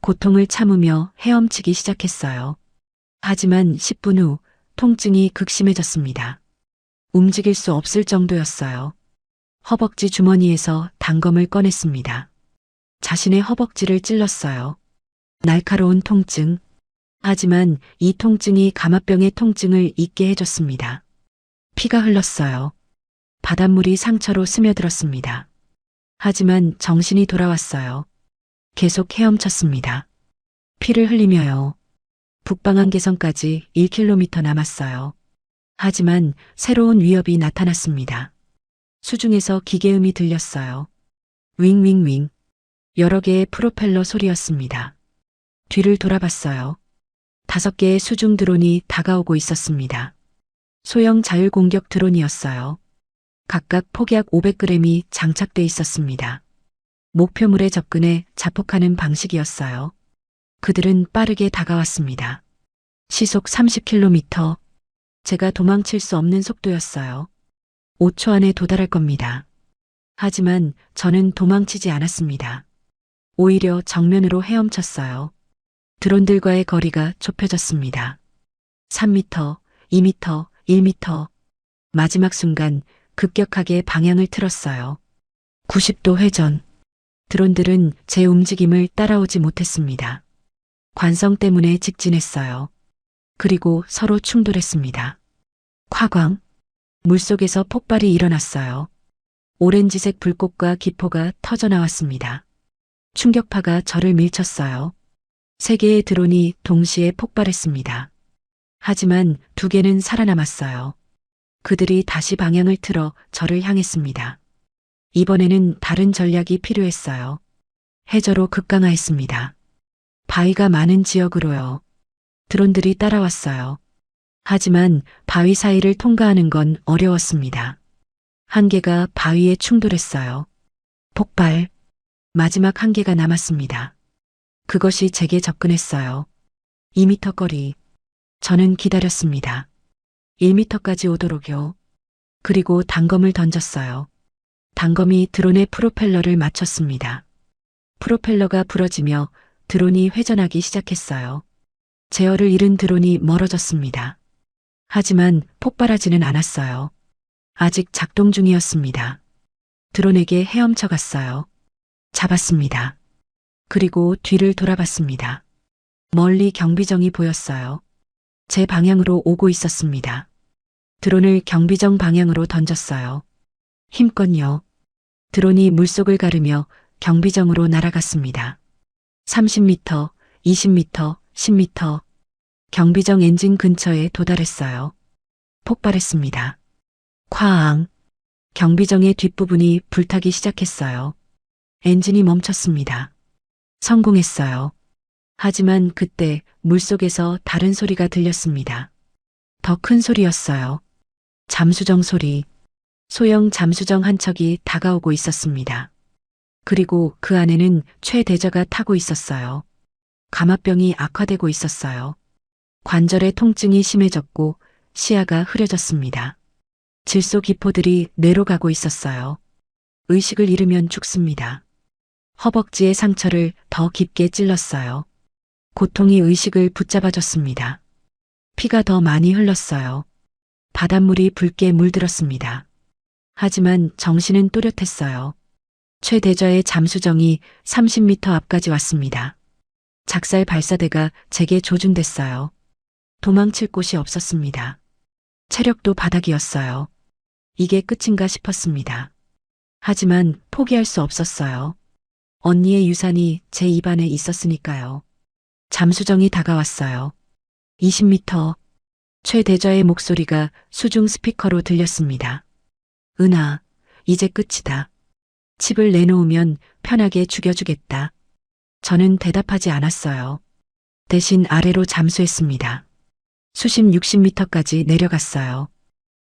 고통을 참으며 헤엄치기 시작했어요. 하지만 10분 후 통증이 극심해졌습니다. 움직일 수 없을 정도였어요. 허벅지 주머니에서 단검을 꺼냈습니다. 자신의 허벅지를 찔렀어요. 날카로운 통증. 하지만 이 통증이 감압병의 통증을 잊게 해줬습니다. 피가 흘렀어요. 바닷물이 상처로 스며들었습니다. 하지만 정신이 돌아왔어요. 계속 헤엄쳤습니다. 피를 흘리며요. 북방한계선까지 1km 남았어요. 하지만 새로운 위협이 나타났습니다. 수중에서 기계음이 들렸어요. 윙윙윙. 여러 개의 프로펠러 소리였습니다. 뒤를 돌아봤어요. 5개의 수중 드론이 다가오고 있었습니다. 소형 자율공격 드론이었어요. 각각 폭약 500g이 장착돼 있었습니다. 목표물에 접근해 자폭하는 방식이었어요. 그들은 빠르게 다가왔습니다. 시속 30km. 제가 도망칠 수 없는 속도였어요. 5초 안에 도달할 겁니다. 하지만 저는 도망치지 않았습니다. 오히려 정면으로 헤엄쳤어요. 드론들과의 거리가 좁혀졌습니다. 3m, 2m, 1m. 마지막 순간 급격하게 방향을 틀었어요. 90도 회전. 드론들은 제 움직임을 따라오지 못했습니다. 관성 때문에 직진했어요. 그리고 서로 충돌했습니다. 콱광. 물속에서 폭발이 일어났어요. 오렌지색 불꽃과 기포가 터져나왔습니다. 충격파가 저를 밀쳤어요. 3개의 드론이 동시에 폭발했습니다. 하지만 2개는 살아남았어요. 그들이 다시 방향을 틀어 저를 향했습니다. 이번에는 다른 전략이 필요했어요. 해저로 급강하했습니다. 바위가 많은 지역으로요. 드론들이 따라왔어요. 하지만 바위 사이를 통과하는 건 어려웠습니다. 한 개가 바위에 충돌했어요. 폭발. 마지막 한 개가 남았습니다. 그것이 제게 접근했어요. 2m 거리. 저는 기다렸습니다. 1m까지 오도록요. 그리고 단검을 던졌어요. 단검이 드론의 프로펠러를 맞췄습니다. 프로펠러가 부러지며 드론이 회전하기 시작했어요. 제어를 잃은 드론이 멀어졌습니다. 하지만 폭발하지는 않았어요. 아직 작동 중이었습니다. 드론에게 헤엄쳐 갔어요. 잡았습니다. 그리고 뒤를 돌아봤습니다. 멀리 경비정이 보였어요. 제 방향으로 오고 있었습니다. 드론을 경비정 방향으로 던졌어요. 힘껏요. 드론이 물속을 가르며 경비정으로 날아갔습니다. 30m, 20m, 10m. 경비정 엔진 근처에 도달했어요. 폭발했습니다. 쾅. 경비정의 뒷부분이 불타기 시작했어요. 엔진이 멈췄습니다. 성공했어요. 하지만 그때 물속에서 다른 소리가 들렸습니다. 더 큰 소리였어요. 잠수정 소리. 소형 잠수정 한 척이 다가오고 있었습니다. 그리고 그 안에는 최대저가 타고 있었어요. 감압병이 악화되고 있었어요. 관절의 통증이 심해졌고 시야가 흐려졌습니다. 질소 기포들이 뇌로 가고 있었어요. 의식을 잃으면 죽습니다. 허벅지의 상처를 더 깊게 찔렀어요. 고통이 의식을 붙잡아줬습니다. 피가 더 많이 흘렀어요. 바닷물이 붉게 물들었습니다. 하지만 정신은 또렷했어요. 최대저의 잠수정이 30m 앞까지 왔습니다. 작살 발사대가 제게 조준됐어요. 도망칠 곳이 없었습니다. 체력도 바닥이었어요. 이게 끝인가 싶었습니다. 하지만 포기할 수 없었어요. 언니의 유산이 제 입안에 있었으니까요. 잠수정이 다가왔어요. 20m. 최대저의 목소리가 수중 스피커로 들렸습니다. 은하, 이제 끝이다. 칩을 내놓으면 편하게 죽여주겠다. 저는 대답하지 않았어요. 대신 아래로 잠수했습니다. 수심 60m까지 내려갔어요.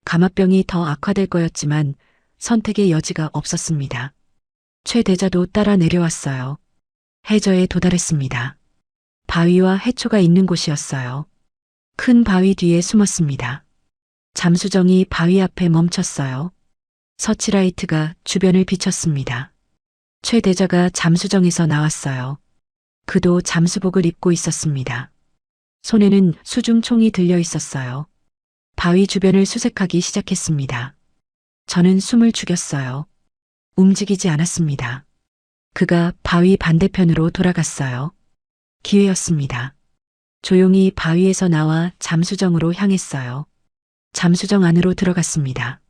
감압병이 더 악화될 거였지만 선택의 여지가 없었습니다. 최대자도 따라 내려왔어요. 해저에 도달했습니다. 바위와 해초가 있는 곳이었어요. 큰 바위 뒤에 숨었습니다. 잠수정이 바위 앞에 멈췄어요. 서치라이트가 주변을 비췄습니다. 최대자가 잠수정에서 나왔어요. 그도 잠수복을 입고 있었습니다. 손에는 수중총이 들려 있었어요. 바위 주변을 수색하기 시작했습니다. 저는 숨을 죽였어요. 움직이지 않았습니다. 그가 바위 반대편으로 돌아갔어요. 기회였습니다. 조용히 바위에서 나와 잠수정으로 향했어요. 잠수정 안으로 들어갔습니다.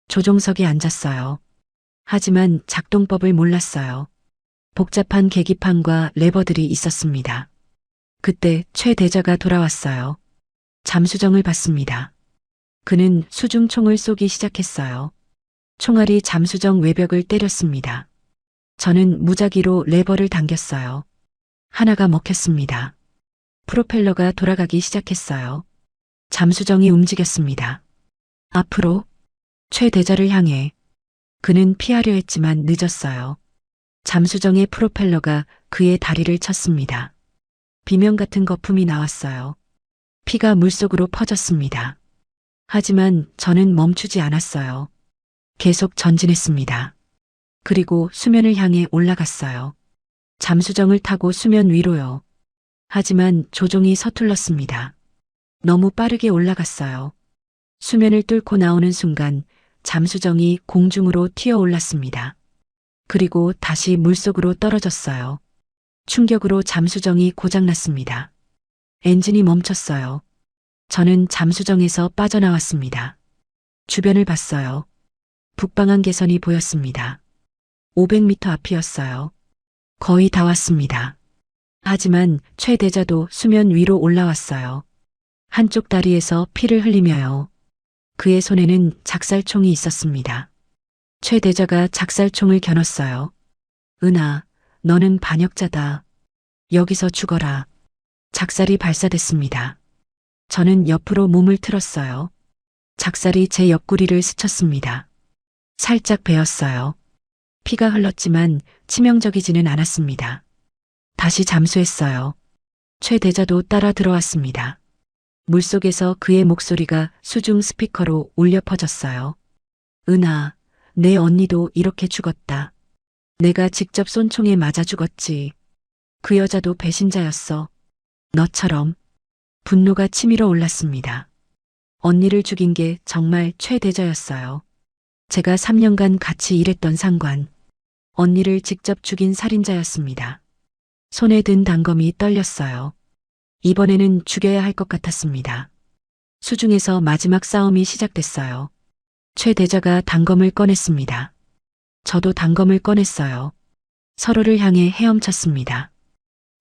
조종석에 앉았어요. 하지만 작동법을 몰랐어요. 복잡한 계기판과 레버들이 있었습니다. 그때 최대자가 돌아왔어요. 잠수정을 봤습니다. 그는 수중총을 쏘기 시작했어요. 총알이 잠수정 외벽을 때렸습니다. 저는 무작위로 레버를 당겼어요. 하나가 먹혔습니다. 프로펠러가 돌아가기 시작했어요. 잠수정이 움직였습니다. 앞으로, 최대자를 향해. 그는 피하려 했지만 늦었어요. 잠수정의 프로펠러가 그의 다리를 쳤습니다. 비명 같은 거품이 나왔어요. 피가 물속으로 퍼졌습니다. 하지만 저는 멈추지 않았어요. 계속 전진했습니다. 그리고 수면을 향해 올라갔어요. 잠수정을 타고 수면 위로요. 하지만 조종이 서툴렀습니다. 너무 빠르게 올라갔어요. 수면을 뚫고 나오는 순간 잠수정이 공중으로 튀어 올랐습니다. 그리고 다시 물속으로 떨어졌어요. 충격으로 잠수정이 고장났습니다. 엔진이 멈췄어요. 저는 잠수정에서 빠져나왔습니다. 주변을 봤어요. 북방한 개선이 보였습니다. 500m 앞이었어요. 거의 다 왔습니다. 하지만 최대자도 수면 위로 올라왔어요. 한쪽 다리에서 피를 흘리며요. 그의 손에는 작살총이 있었습니다. 최대자가 작살총을 겨눴어요. 은하, 너는 반역자다. 여기서 죽어라. 작살이 발사됐습니다. 저는 옆으로 몸을 틀었어요. 작살이 제 옆구리를 스쳤습니다. 살짝 베었어요. 피가 흘렀지만 치명적이지는 않았습니다. 다시 잠수했어요. 최대자도 따라 들어왔습니다. 물속에서 그의 목소리가 수중 스피커로 울려 퍼졌어요. 은하, 내 언니도 이렇게 죽었다. 내가 직접 쏜 총에 맞아 죽었지. 그 여자도 배신자였어. 너처럼. 분노가 치밀어 올랐습니다. 언니를 죽인 게 정말 최대자였어요. 제가 3년간 같이 일했던 상관. 언니를 직접 죽인 살인자였습니다. 손에 든 단검이 떨렸어요. 이번에는 죽여야 할 것 같았습니다. 수중에서 마지막 싸움이 시작됐어요. 최대자가 단검을 꺼냈습니다. 저도 단검을 꺼냈어요. 서로를 향해 헤엄쳤습니다.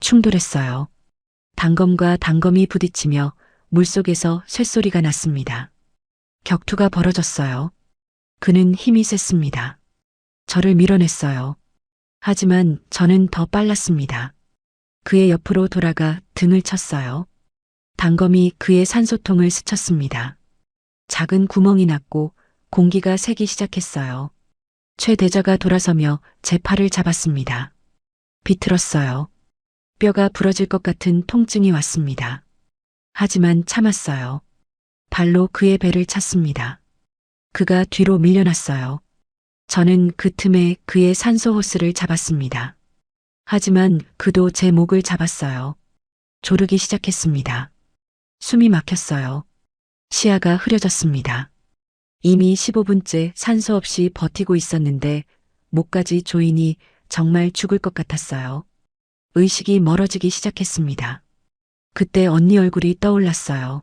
충돌했어요. 단검과 단검이 부딪히며 물속에서 쇳소리가 났습니다. 격투가 벌어졌어요. 그는 힘이 셌습니다. 저를 밀어냈어요. 하지만 저는 더 빨랐습니다. 그의 옆으로 돌아가 등을 쳤어요. 단검이 그의 산소통을 스쳤습니다. 작은 구멍이 났고 공기가 새기 시작했어요. 최 대자가 돌아서며 제 팔을 잡았습니다. 비틀었어요. 뼈가 부러질 것 같은 통증이 왔습니다. 하지만 참았어요. 발로 그의 배를 찼습니다. 그가 뒤로 밀려났어요. 저는 그 틈에 그의 산소 호스를 잡았습니다. 하지만 그도 제 목을 잡았어요. 조르기 시작했습니다. 숨이 막혔어요. 시야가 흐려졌습니다. 이미 15분째 산소 없이 버티고 있었는데 목까지 조이니 정말 죽을 것 같았어요. 의식이 멀어지기 시작했습니다. 그때 언니 얼굴이 떠올랐어요.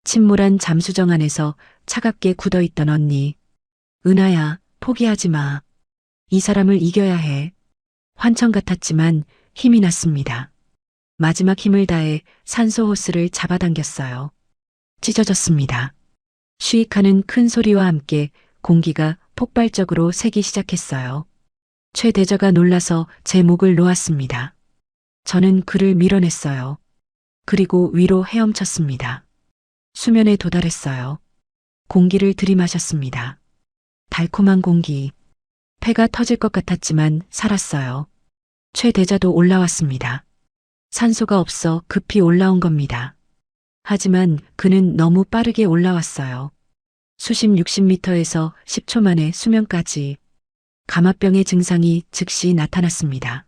침몰한 잠수정 안에서 차갑게 굳어있던 언니. 은하야, 포기하지 마. 이 사람을 이겨야 해. 환청 같았지만 힘이 났습니다. 마지막 힘을 다해 산소 호스를 잡아당겼어요. 찢어졌습니다. 쉬익하는 큰 소리와 함께 공기가 폭발적으로 새기 시작했어요. 최 대저가 놀라서 제 목을 놓았습니다. 저는 그를 밀어냈어요. 그리고 위로 헤엄쳤습니다. 수면에 도달했어요. 공기를 들이마셨습니다. 달콤한 공기. 폐가 터질 것 같았지만 살았어요. 최 대자도 올라왔습니다. 산소가 없어 급히 올라온 겁니다. 하지만 그는 너무 빠르게 올라왔어요. 수십 60m에서 10초 만에 수면까지. 감압병의 증상이 즉시 나타났습니다.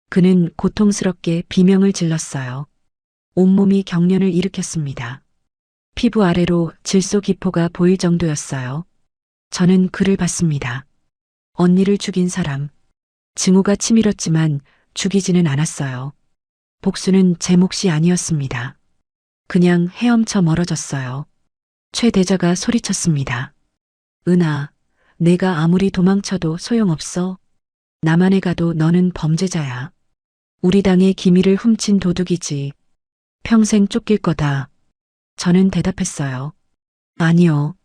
그는 고통스럽게 비명을 질렀어요. 온몸이 경련을 일으켰습니다. 피부 아래로 질소 기포가 보일 정도였어요. 저는 그를 봤습니다. 언니를 죽인 사람. 증오가 치밀었지만 죽이지는 않았어요. 복수는 제 몫이 아니었습니다. 그냥 헤엄쳐 멀어졌어요. 최 대자가 소리쳤습니다. 은하, 내가 아무리 도망쳐도 소용없어. 남한에 가도 너는 범죄자야. 우리 당의 기밀을 훔친 도둑이지. 평생 쫓길 거다. 저는 대답했어요. 아니요.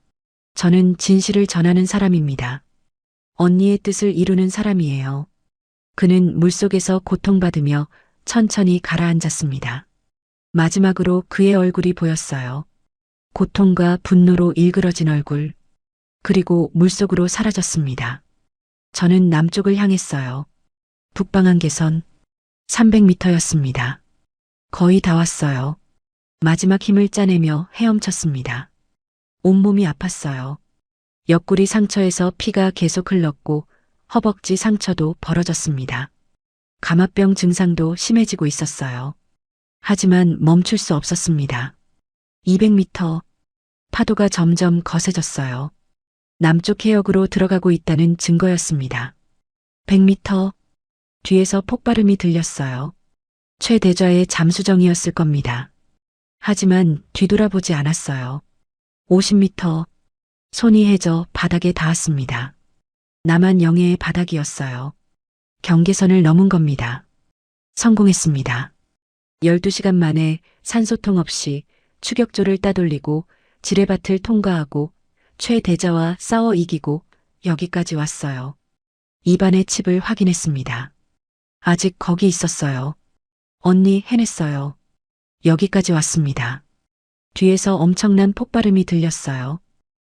저는 진실을 전하는 사람입니다. 언니의 뜻을 이루는 사람이에요. 그는 물속에서 고통받으며 천천히 가라앉았습니다. 마지막으로 그의 얼굴이 보였어요. 고통과 분노로 일그러진 얼굴. 그리고 물속으로 사라졌습니다. 저는 남쪽을 향했어요. 북방한계선 300m였습니다. 거의 다 왔어요. 마지막 힘을 짜내며 헤엄쳤습니다. 온몸이 아팠어요. 옆구리 상처에서 피가 계속 흘렀고 허벅지 상처도 벌어졌습니다. 감압병 증상도 심해지고 있었어요. 하지만 멈출 수 없었습니다. 200m. 파도가 점점 거세졌어요. 남쪽 해역으로 들어가고 있다는 증거였습니다. 100m. 뒤에서 폭발음이 들렸어요. 최 대저의 잠수정이었을 겁니다. 하지만 뒤돌아보지 않았어요. 50m. 손이 해져 바닥에 닿았습니다. 남한 영해의 바닥이었어요. 경계선을 넘은 겁니다. 성공했습니다. 12시간 만에 산소통 없이 추격조를 따돌리고 지뢰밭을 통과하고 최 대자와 싸워 이기고 여기까지 왔어요. 입안의 칩을 확인했습니다. 아직 거기 있었어요. 언니 해냈어요. 여기까지 왔습니다. 뒤에서 엄청난 폭발음이 들렸어요.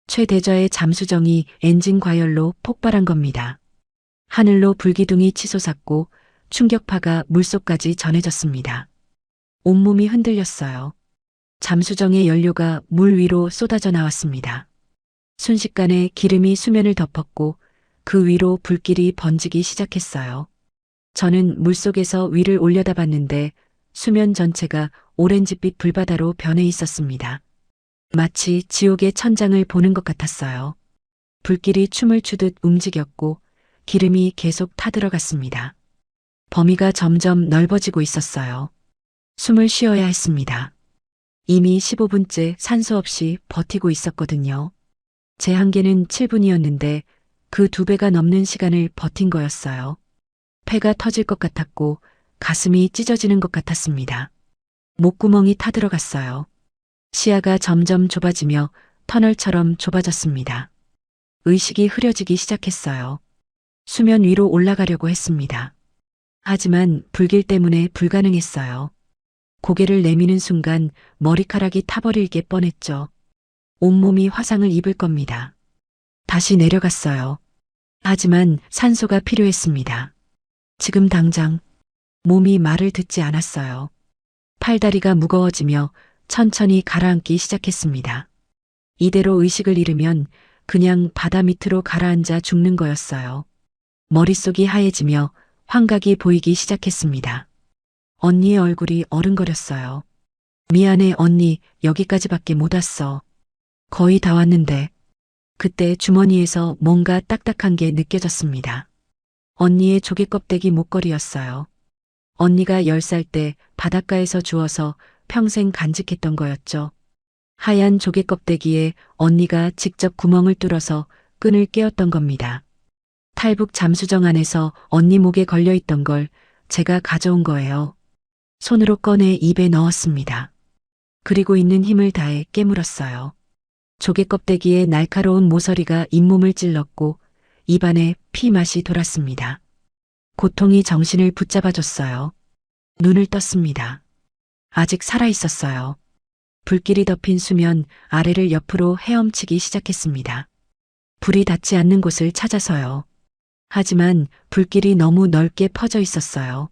최 대자의 잠수정이 엔진 과열로 폭발한 겁니다. 하늘로 불기둥이 치솟았고 충격파가 물속까지 전해졌습니다. 온몸이 흔들렸어요. 잠수정의 연료가 물 위로 쏟아져 나왔습니다. 순식간에 기름이 수면을 덮었고 그 위로 불길이 번지기 시작했어요. 저는 물속에서 위를 올려다봤는데 수면 전체가 오렌지빛 불바다로 변해 있었습니다. 마치 지옥의 천장을 보는 것 같았어요. 불길이 춤을 추듯 움직였고 기름이 계속 타들어갔습니다. 범위가 점점 넓어지고 있었어요. 숨을 쉬어야 했습니다. 이미 15분째 산소 없이 버티고 있었거든요. 제 한계는 7분이었는데 그 2배가 넘는 시간을 버틴 거였어요. 폐가 터질 것 같았고 가슴이 찢어지는 것 같았습니다. 목구멍이 타들어갔어요. 시야가 점점 좁아지며 터널처럼 좁아졌습니다. 의식이 흐려지기 시작했어요. 수면 위로 올라가려고 했습니다. 하지만 불길 때문에 불가능했어요. 고개를 내미는 순간 머리카락이 타버리게 뻔했죠. 온몸이 화상을 입을 겁니다. 다시 내려갔어요. 하지만 산소가 필요했습니다. 지금 당장 몸이 말을 듣지 않았어요. 팔다리가 무거워지며 천천히 가라앉기 시작했습니다. 이대로 의식을 잃으면 그냥 바다 밑으로 가라앉아 죽는 거였어요. 머릿속이 하얘지며 환각이 보이기 시작했습니다. 언니의 얼굴이 어른거렸어요. 미안해 언니, 여기까지밖에 못 왔어. 거의 다 왔는데. 그때 주머니에서 뭔가 딱딱한 게 느껴졌습니다. 언니의 조개 껍데기 목걸이였어요. 언니가 10살 때 바닷가에서 주워서 평생 간직했던 거였죠. 하얀 조개 껍데기에 언니가 직접 구멍을 뚫어서 끈을 꿰었던 겁니다. 탈북 잠수정 안에서 언니 목에 걸려 있던 걸 제가 가져온 거예요. 손으로 꺼내 입에 넣었습니다. 그리고 있는 힘을 다해 깨물었어요. 조개 껍데기에 날카로운 모서리가 잇몸을 찔렀고 입안에 피맛이 돌았습니다. 고통이 정신을 붙잡아줬어요. 눈을 떴습니다. 아직 살아있었어요. 불길이 덮인 수면 아래를 옆으로 헤엄치기 시작했습니다. 불이 닿지 않는 곳을 찾아서요. 하지만 불길이 너무 넓게 퍼져 있었어요.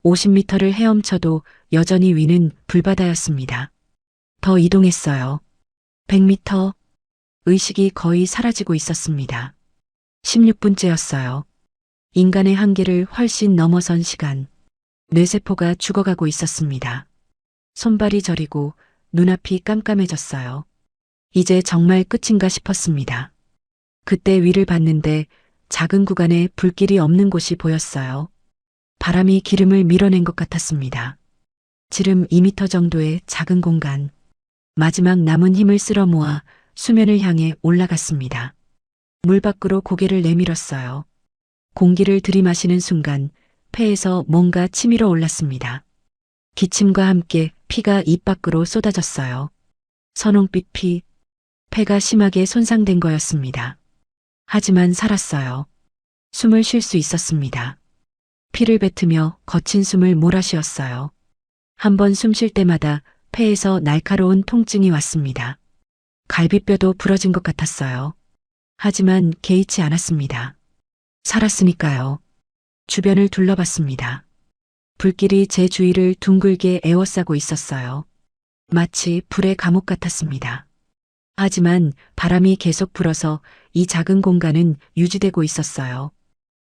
50m를 헤엄쳐도 여전히 위는 불바다였습니다. 더 이동했어요. 100m. 의식이 거의 사라지고 있었습니다. 16분째였어요. 인간의 한계를 훨씬 넘어선 시간. 뇌세포가 죽어가고 있었습니다. 손발이 저리고 눈앞이 깜깜해졌어요. 이제 정말 끝인가 싶었습니다. 그때 위를 봤는데 작은 구간에 불길이 없는 곳이 보였어요. 바람이 기름을 밀어낸 것 같았습니다. 지름 2m 정도의 작은 공간. 마지막 남은 힘을 쓸어 모아 수면을 향해 올라갔습니다. 물 밖으로 고개를 내밀었어요. 공기를 들이마시는 순간 폐에서 뭔가 치밀어 올랐습니다. 기침과 함께 피가 입 밖으로 쏟아졌어요. 선홍빛 피, 폐가 심하게 손상된 거였습니다. 하지만 살았어요. 숨을 쉴 수 있었습니다. 피를 뱉으며 거친 숨을 몰아쉬었어요. 한 번 숨 쉴 때마다 폐에서 날카로운 통증이 왔습니다. 갈비뼈도 부러진 것 같았어요. 하지만 개의치 않았습니다. 살았으니까요. 주변을 둘러봤습니다. 불길이 제 주위를 둥글게 에워싸고 있었어요. 마치 불의 감옥 같았습니다. 하지만 바람이 계속 불어서 이 작은 공간은 유지되고 있었어요.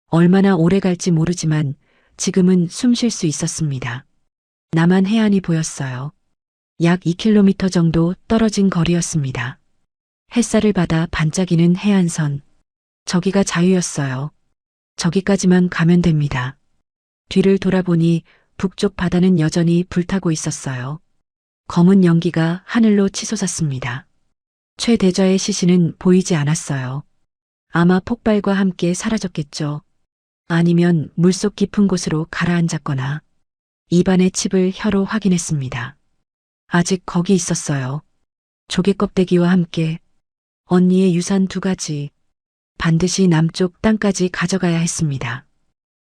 얼마나 오래 갈지 모르지만 지금은 숨 쉴 수 있었습니다. 남한 해안이 보였어요. 약 2km 정도 떨어진 거리였습니다. 햇살을 받아 반짝이는 해안선. 저기가 자유였어요. 저기까지만 가면 됩니다. 뒤를 돌아보니 북쪽 바다는 여전히 불타고 있었어요. 검은 연기가 하늘로 치솟았습니다. 최대저의 시신은 보이지 않았어요. 아마 폭발과 함께 사라졌겠죠. 아니면 물속 깊은 곳으로 가라앉았거나 입안의 칩을 혀로 확인했습니다. 아직 거기 있었어요. 조개 껍데기와 함께 언니의 유산 2가지. 반드시 남쪽 땅까지 가져가야 했습니다.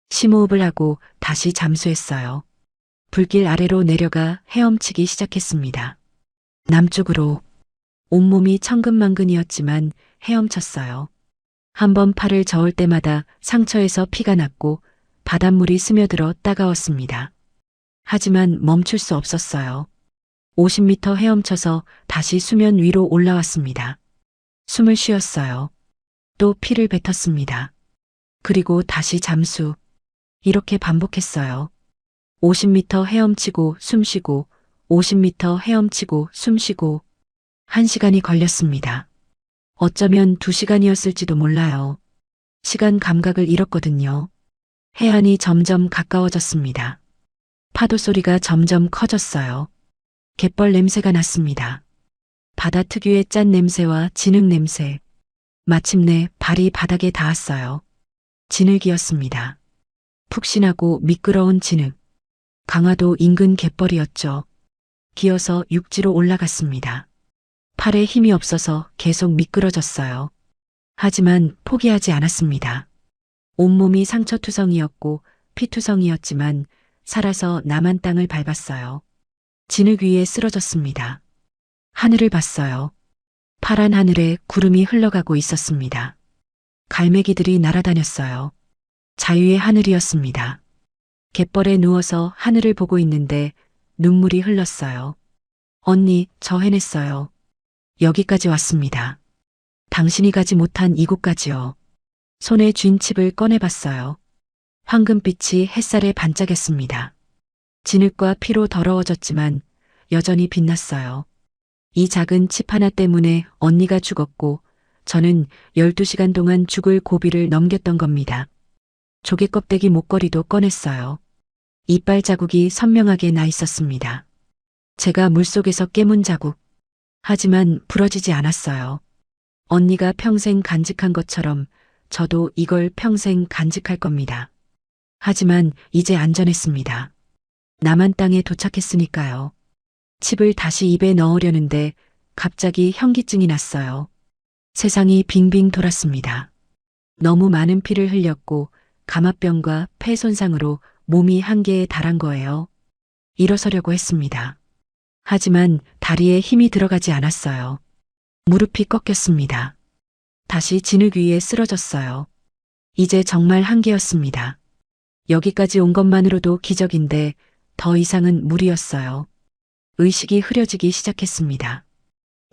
심호흡을 하고 다시 잠수했어요. 불길 아래로 내려가 헤엄치기 시작했습니다. 남쪽으로. 온몸이 천근만근이었지만 헤엄쳤어요. 한 번 팔을 저을 때마다 상처에서 피가 났고 바닷물이 스며들어 따가웠습니다. 하지만 멈출 수 없었어요. 50m 헤엄쳐서 다시 수면 위로 올라왔습니다. 숨을 쉬었어요. 또 피를 뱉었습니다. 그리고 다시 잠수. 이렇게 반복했어요. 50m 헤엄치고 숨쉬고 50m 헤엄치고 숨쉬고 1시간이 걸렸습니다. 어쩌면 2시간이었을지도 몰라요. 시간 감각을 잃었거든요. 해안이 점점 가까워졌습니다. 파도 소리가 점점 커졌어요. 갯벌 냄새가 났습니다. 바다 특유의 짠 냄새와 진흙 냄새. 마침내 발이 바닥에 닿았어요. 진흙이었습니다. 푹신하고 미끄러운 진흙. 강화도 인근 갯벌이었죠. 기어서 육지로 올라갔습니다. 팔에 힘이 없어서 계속 미끄러졌어요. 하지만 포기하지 않았습니다. 온몸이 상처투성이었고 피투성이었지만 살아서 남한 땅을 밟았어요. 진흙 위에 쓰러졌습니다. 하늘을 봤어요. 파란 하늘에 구름이 흘러가고 있었습니다. 갈매기들이 날아다녔어요. 자유의 하늘이었습니다. 갯벌에 누워서 하늘을 보고 있는데 눈물이 흘렀어요. 언니, 저 해냈어요. 여기까지 왔습니다. 당신이 가지 못한 이곳까지요. 손에 쥔 칩을 꺼내봤어요. 황금빛이 햇살에 반짝였습니다. 진흙과 피로 더러워졌지만 여전히 빛났어요. 이 작은 칩 하나 때문에 언니가 죽었고 저는 12시간 동안 죽을 고비를 넘겼던 겁니다. 조개 껍데기 목걸이도 꺼냈어요. 이빨 자국이 선명하게 나 있었습니다. 제가 물속에서 깨문 자국. 하지만 부러지지 않았어요. 언니가 평생 간직한 것처럼 저도 이걸 평생 간직할 겁니다. 하지만 이제 안전했습니다. 남한 땅에 도착했으니까요. 칩을 다시 입에 넣으려는데 갑자기 현기증이 났어요. 세상이 빙빙 돌았습니다. 너무 많은 피를 흘렸고 감압병과 폐 손상으로 몸이 한계에 달한 거예요. 일어서려고 했습니다. 하지만 다리에 힘이 들어가지 않았어요. 무릎이 꺾였습니다. 다시 진흙 위에 쓰러졌어요. 이제 정말 한계였습니다. 여기까지 온 것만으로도 기적인데 더 이상은 무리였어요. 의식이 흐려지기 시작했습니다.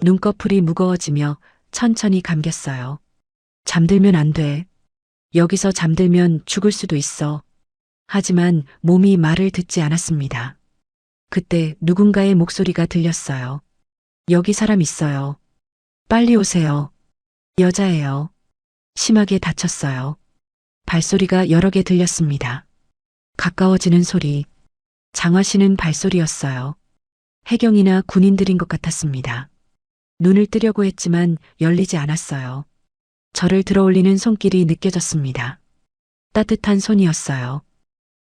눈꺼풀이 무거워지며 천천히 감겼어요. 잠들면 안 돼. 여기서 잠들면 죽을 수도 있어. 하지만 몸이 말을 듣지 않았습니다. 그때 누군가의 목소리가 들렸어요. 여기 사람 있어요. 빨리 오세요. 여자예요. 심하게 다쳤어요. 발소리가 여러 개 들렸습니다. 가까워지는 소리. 장화시는 발소리였어요. 해경이나 군인들인 것 같았습니다. 눈을 뜨려고 했지만 열리지 않았어요. 저를 들어올리는 손길이 느껴졌습니다. 따뜻한 손이었어요.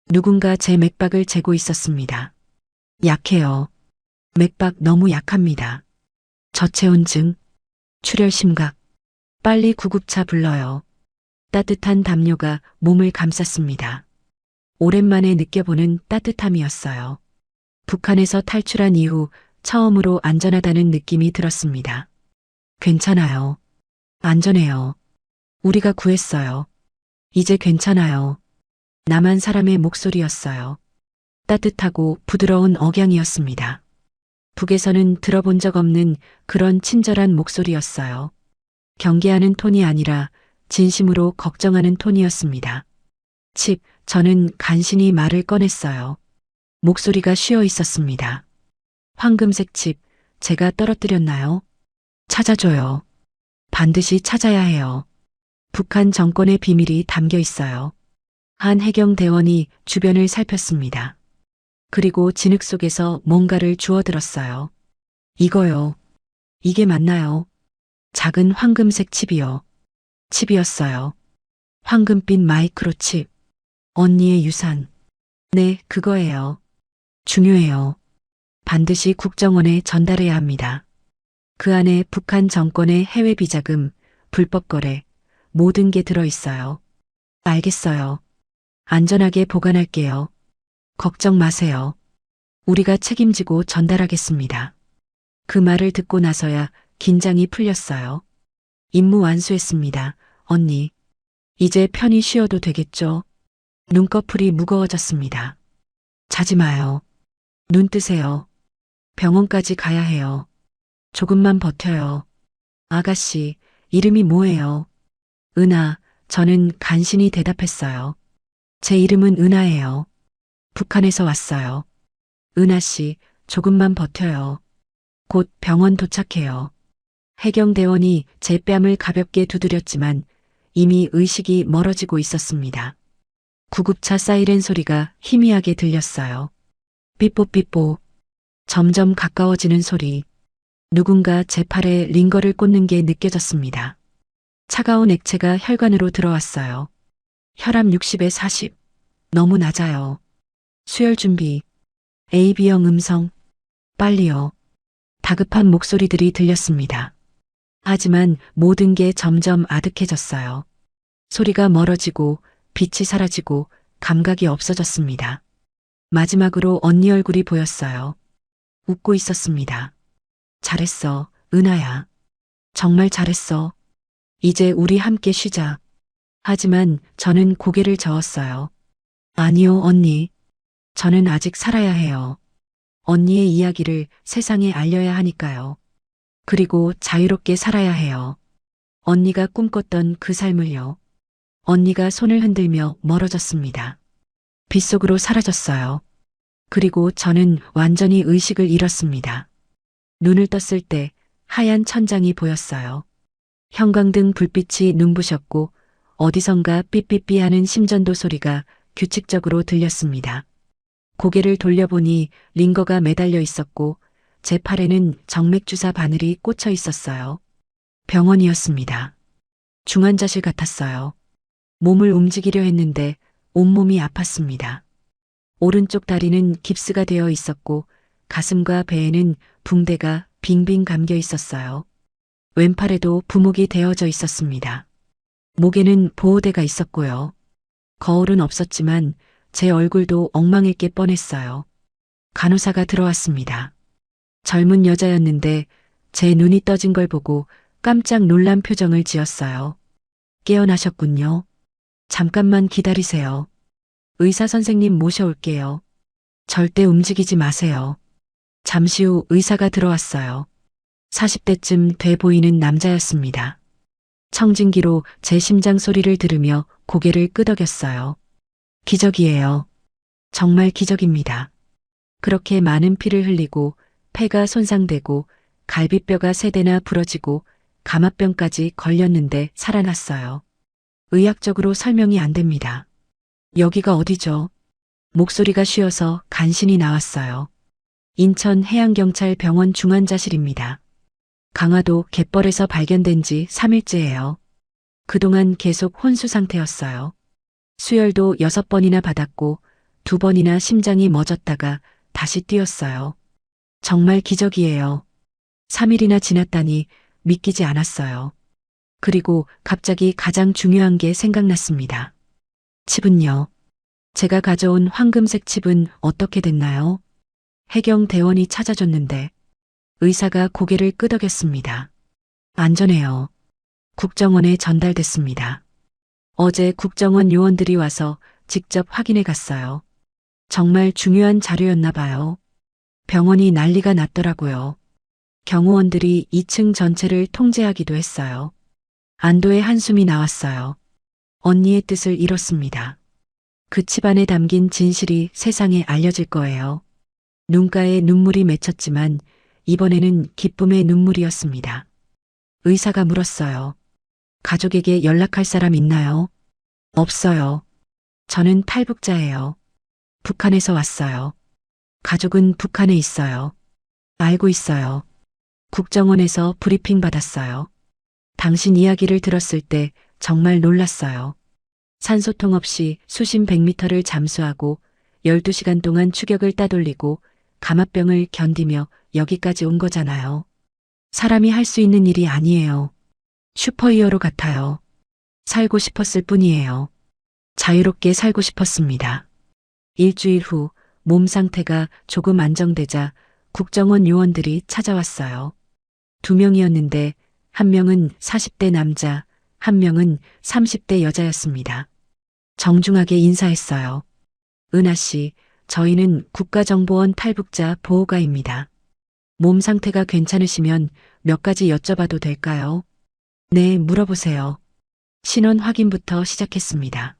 누군가 제 맥박을 재고 있었습니다. 약해요. 맥박 너무 약합니다. 저체온증, 출혈 심각. 빨리 구급차 불러요. 따뜻한 담요가 몸을 감쌌습니다. 오랜만에 느껴보는 따뜻함이었어요. 북한에서 탈출한 이후 처음으로 안전하다는 느낌이 들었습니다. 괜찮아요. 안전해요. 우리가 구했어요. 이제 괜찮아요. 남한 사람의 목소리였어요. 따뜻하고 부드러운 억양이었습니다. 북에서는 들어본 적 없는 그런 친절한 목소리였어요. 경계하는 톤이 아니라 진심으로 걱정하는 톤이었습니다. 칩, 저는 간신히 말을 꺼냈어요. 목소리가 쉬어 있었습니다. 황금색 칩, 제가 떨어뜨렸나요? 찾아줘요. 반드시 찾아야 해요. 북한 정권의 비밀이 담겨 있어요. 한 해경 대원이 주변을 살폈습니다. 그리고 진흙 속에서 뭔가를 주워들었어요. 이거요. 이게 맞나요? 작은 황금색 칩이요. 칩이었어요. 황금빛 마이크로칩. 언니의 유산. 네, 그거예요. 중요해요. 반드시 국정원에 전달해야 합니다. 그 안에 북한 정권의 해외 비자금, 불법 거래, 모든 게 들어있어요. 알겠어요. 안전하게 보관할게요. 걱정 마세요. 우리가 책임지고 전달하겠습니다. 그 말을 듣고 나서야 긴장이 풀렸어요. 임무 완수했습니다. 언니. 이제 편히 쉬어도 되겠죠? 눈꺼풀이 무거워졌습니다. 자지 마요. 눈 뜨세요. 병원까지 가야 해요. 조금만 버텨요. 아가씨, 이름이 뭐예요? 은하, 저는 간신히 대답했어요. 제 이름은 은하예요. 북한에서 왔어요. 은하씨, 조금만 버텨요. 곧 병원 도착해요. 해경대원이 제 뺨을 가볍게 두드렸지만 이미 의식이 멀어지고 있었습니다. 구급차 사이렌 소리가 희미하게 들렸어요. 삐뽀삐뽀. 점점 가까워지는 소리. 누군가 제 팔에 링거를 꽂는 게 느껴졌습니다. 차가운 액체가 혈관으로 들어왔어요. 혈압 60에 40. 너무 낮아요. 수혈 준비. AB형 음성. 빨리요. 다급한 목소리들이 들렸습니다. 하지만 모든 게 점점 아득해졌어요. 소리가 멀어지고 빛이 사라지고 감각이 없어졌습니다. 마지막으로 언니 얼굴이 보였어요. 웃고 있었습니다. 잘했어, 은하야. 정말 잘했어. 이제 우리 함께 쉬자. 하지만 저는 고개를 저었어요. 아니요, 언니. 저는 아직 살아야 해요. 언니의 이야기를 세상에 알려야 하니까요. 그리고 자유롭게 살아야 해요. 언니가 꿈꿨던 그 삶을요. 언니가 손을 흔들며 멀어졌습니다. 빗속으로 사라졌어요. 그리고 저는 완전히 의식을 잃었습니다. 눈을 떴을 때 하얀 천장이 보였어요. 형광등 불빛이 눈부셨고 어디선가 삐삐삐 하는 심전도 소리가 규칙적으로 들렸습니다. 고개를 돌려보니 링거가 매달려 있었고 제 팔에는 정맥주사 바늘이 꽂혀 있었어요. 병원이었습니다. 중환자실 같았어요. 몸을 움직이려 했는데 온몸이 아팠습니다. 오른쪽 다리는 깁스가 되어 있었고 가슴과 배에는 붕대가 빙빙 감겨 있었어요. 왼팔에도 부목이 되어져 있었습니다. 목에는 보호대가 있었고요. 거울은 없었지만 제 얼굴도 엉망일 게 뻔했어요. 간호사가 들어왔습니다. 젊은 여자였는데 제 눈이 떠진 걸 보고 깜짝 놀란 표정을 지었어요. 깨어나셨군요. 잠깐만 기다리세요. 의사 선생님 모셔올게요. 절대 움직이지 마세요. 잠시 후 의사가 들어왔어요. 40대쯤 돼 보이는 남자였습니다. 청진기로 제 심장 소리를 들으며 고개를 끄덕였어요. 기적이에요. 정말 기적입니다. 그렇게 많은 피를 흘리고 폐가 손상되고 갈비뼈가 3대나 부러지고 감압병까지 걸렸는데 살아났어요. 의학적으로 설명이 안 됩니다. 여기가 어디죠? 목소리가 쉬어서 간신히 나왔어요. 인천해양경찰병원 중환자실입니다. 강화도 갯벌에서 발견된 지 3일째예요. 그동안 계속 혼수 상태였어요. 수혈도 6번이나 받았고 2번이나 심장이 멎었다가 다시 뛰었어요. 정말 기적이에요. 3일이나 지났다니 믿기지 않았어요. 그리고 갑자기 가장 중요한 게 생각났습니다. 칩은요. 제가 가져온 황금색 칩은 어떻게 됐나요? 해경 대원이 찾아줬는데 의사가 고개를 끄덕였습니다. 안전해요. 국정원에 전달됐습니다. 어제 국정원 요원들이 와서 직접 확인해 갔어요. 정말 중요한 자료였나 봐요. 병원이 난리가 났더라고요. 경호원들이 2층 전체를 통제하기도 했어요. 안도의 한숨이 나왔어요. 언니의 뜻을 이뤘습니다. 그 칩 안에 담긴 진실이 세상에 알려질 거예요. 눈가에 눈물이 맺혔지만 이번에는 기쁨의 눈물이었습니다. 의사가 물었어요. 가족에게 연락할 사람 있나요? 없어요. 저는 탈북자예요. 북한에서 왔어요. 가족은 북한에 있어요. 알고 있어요. 국정원에서 브리핑 받았어요. 당신 이야기를 들었을 때 정말 놀랐어요. 산소통 없이 수심 100m를 잠수하고 12시간 동안 추격을 따돌리고 감압병을 견디며 여기까지 온 거잖아요. 사람이 할 수 있는 일이 아니에요. 슈퍼히어로 같아요. 살고 싶었을 뿐이에요. 자유롭게 살고 싶었습니다. 일주일 후 몸 상태가 조금 안정되자 국정원 요원들이 찾아왔어요. 2명이었는데 1명은 40대 남자, 1명은 30대 여자였습니다. 정중하게 인사했어요. 은하 씨, 저희는 국가정보원 탈북자 보호가입니다. 몸 상태가 괜찮으시면 몇 가지 여쭤봐도 될까요? 네, 물어보세요. 신원 확인부터 시작했습니다.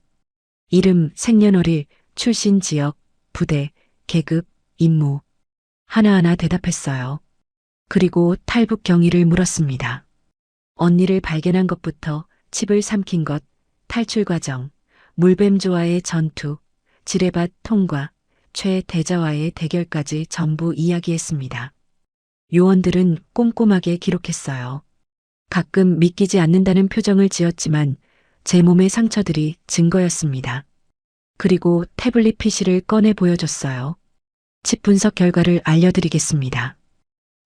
이름, 생년월일, 출신 지역, 부대, 계급, 임무. 하나하나 대답했어요. 그리고 탈북 경위를 물었습니다. 언니를 발견한 것부터 칩을 삼킨 것, 탈출 과정, 물뱀조와의 전투, 지뢰밭 통과, 최대자와의 대결까지 전부 이야기했습니다. 요원들은 꼼꼼하게 기록했어요. 가끔 믿기지 않는다는 표정을 지었지만 제 몸의 상처들이 증거였습니다. 그리고 태블릿 PC를 꺼내 보여줬어요. 칩 분석 결과를 알려드리겠습니다.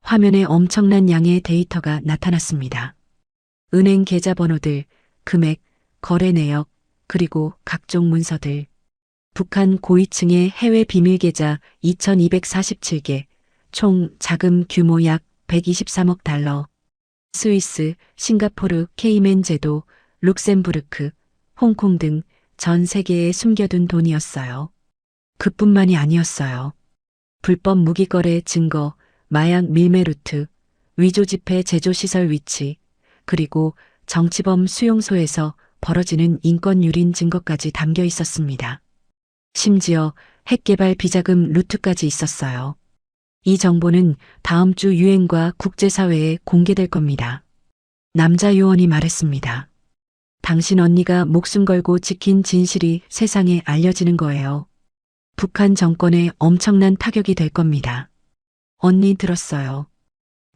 화면에 엄청난 양의 데이터가 나타났습니다. 은행 계좌번호들, 금액, 거래 내역, 그리고 각종 문서들. 북한 고위층의 해외 비밀 계좌 2247개, 총 자금 규모 약 123억 달러. 스위스, 싱가포르, 케이맨 제도, 룩셈부르크, 홍콩 등 전 세계에 숨겨둔 돈이었어요. 그뿐만이 아니었어요. 불법 무기 거래 증거, 마약 밀매 루트, 위조 지폐 제조 시설 위치, 그리고 정치범 수용소에서 벌어지는 인권 유린 증거까지 담겨 있었습니다. 심지어 핵개발 비자금 루트까지 있었어요. 이 정보는 다음 주 유엔과 국제사회에 공개될 겁니다. 남자 요원이 말했습니다. 당신 언니가 목숨 걸고 지킨 진실이 세상에 알려지는 거예요. 북한 정권에 엄청난 타격이 될 겁니다. 언니 들었어요.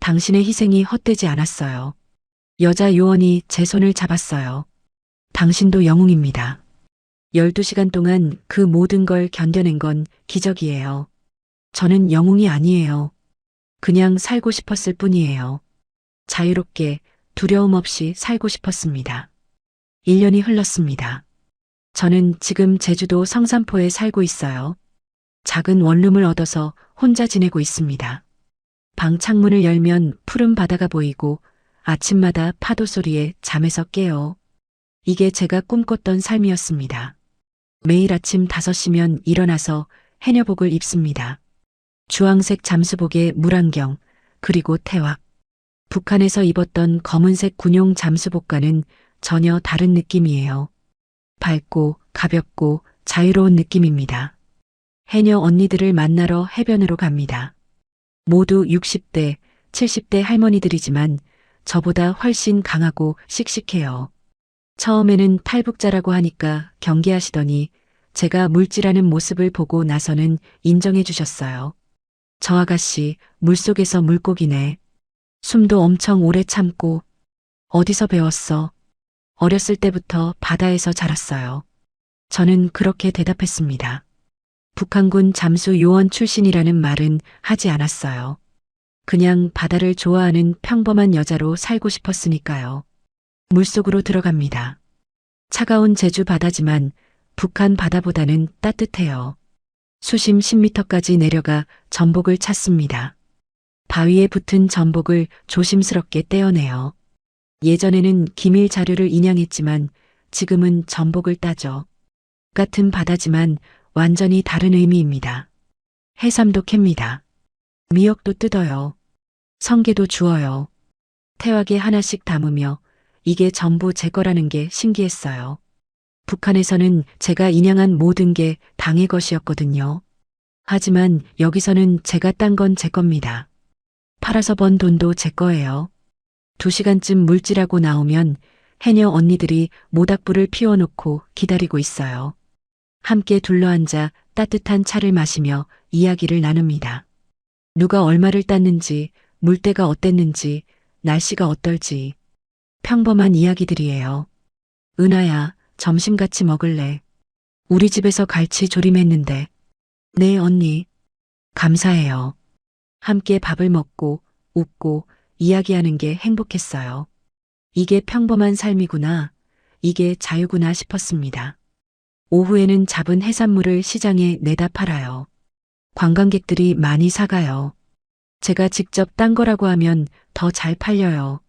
당신의 희생이 헛되지 않았어요. 여자 요원이 제 손을 잡았어요. 당신도 영웅입니다. 12시간 동안 그 모든 걸 견뎌낸 건 기적이에요. 저는 영웅이 아니에요. 그냥 살고 싶었을 뿐이에요. 자유롭게 두려움 없이 살고 싶었습니다. 1년이 흘렀습니다. 저는 지금 제주도 성산포에 살고 있어요. 작은 원룸을 얻어서 혼자 지내고 있습니다. 방 창문을 열면 푸른 바다가 보이고 아침마다 파도 소리에 잠에서 깨요. 이게 제가 꿈꿨던 삶이었습니다. 매일 아침 5시면 일어나서 해녀복을 입습니다. 주황색 잠수복에 물안경, 그리고 태왁. 북한에서 입었던 검은색 군용 잠수복과는 전혀 다른 느낌이에요. 밝고 가볍고 자유로운 느낌입니다. 해녀 언니들을 만나러 해변으로 갑니다. 모두 60대, 70대 할머니들이지만 저보다 훨씬 강하고 씩씩해요. 처음에는 탈북자라고 하니까 경계하시더니 제가 물질하는 모습을 보고 나서는 인정해 주셨어요. 저 아가씨 물속에서 물고기네. 숨도 엄청 오래 참고. 어디서 배웠어? 어렸을 때부터 바다에서 자랐어요. 저는 그렇게 대답했습니다. 북한군 잠수 요원 출신이라는 말은 하지 않았어요. 그냥 바다를 좋아하는 평범한 여자로 살고 싶었으니까요. 물속으로 들어갑니다. 차가운 제주 바다지만 북한 바다보다는 따뜻해요. 수심 10m까지 내려가 전복을 찾습니다. 바위에 붙은 전복을 조심스럽게 떼어내요. 예전에는 기밀 자료를 인양했지만 지금은 전복을 따죠. 같은 바다지만 완전히 다른 의미입니다. 해삼도 캡니다. 미역도 뜯어요. 성게도 주워요. 태왁에 하나씩 담으며 이게 전부 제 거라는 게 신기했어요. 북한에서는 제가 인양한 모든 게 당의 것이었거든요. 하지만 여기서는 제가 딴 건 제 겁니다. 팔아서 번 돈도 제 거예요. 2시간쯤 물질하고 나오면 해녀 언니들이 모닥불을 피워놓고 기다리고 있어요. 함께 둘러앉아 따뜻한 차를 마시며 이야기를 나눕니다. 누가 얼마를 땄는지, 물때가 어땠는지, 날씨가 어떨지. 평범한 이야기들이에요. 은하야, 점심 같이 먹을래? 우리 집에서 갈치 조림했는데. 네, 언니. 감사해요. 함께 밥을 먹고, 웃고, 이야기하는 게 행복했어요. 이게 평범한 삶이구나. 이게 자유구나 싶었습니다. 오후에는 잡은 해산물을 시장에 내다 팔아요. 관광객들이 많이 사가요. 제가 직접 딴 거라고 하면 더 잘 팔려요.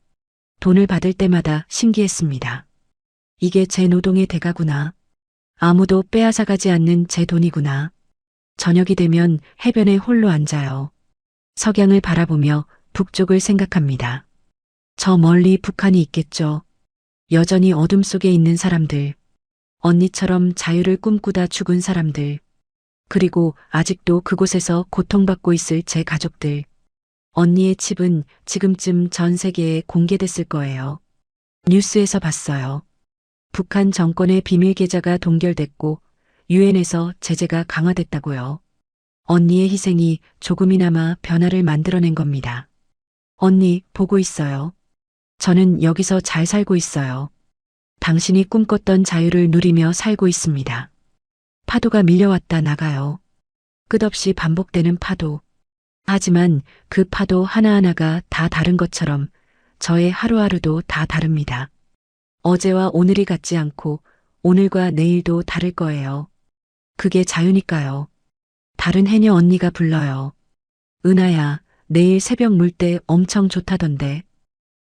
돈을 받을 때마다 신기했습니다. 이게 제 노동의 대가구나. 아무도 빼앗아가지 않는 제 돈이구나. 저녁이 되면 해변에 홀로 앉아요. 석양을 바라보며 북쪽을 생각합니다. 저 멀리 북한이 있겠죠. 여전히 어둠 속에 있는 사람들. 언니처럼 자유를 꿈꾸다 죽은 사람들. 그리고 아직도 그곳에서 고통받고 있을 제 가족들. 언니의 칩은 지금쯤 전 세계에 공개됐을 거예요. 뉴스에서 봤어요. 북한 정권의 비밀 계좌가 동결됐고 유엔에서 제재가 강화됐다고요. 언니의 희생이 조금이나마 변화를 만들어낸 겁니다. 언니, 보고 있어요. 저는 여기서 잘 살고 있어요. 당신이 꿈꿨던 자유를 누리며 살고 있습니다. 파도가 밀려왔다 나가요. 끝없이 반복되는 파도. 하지만 그 파도 하나하나가 다 다른 것처럼 저의 하루하루도 다 다릅니다. 어제와 오늘이 같지 않고 오늘과 내일도 다를 거예요. 그게 자유니까요. 다른 해녀 언니가 불러요. 은하야, 내일 새벽 물 때 엄청 좋다던데.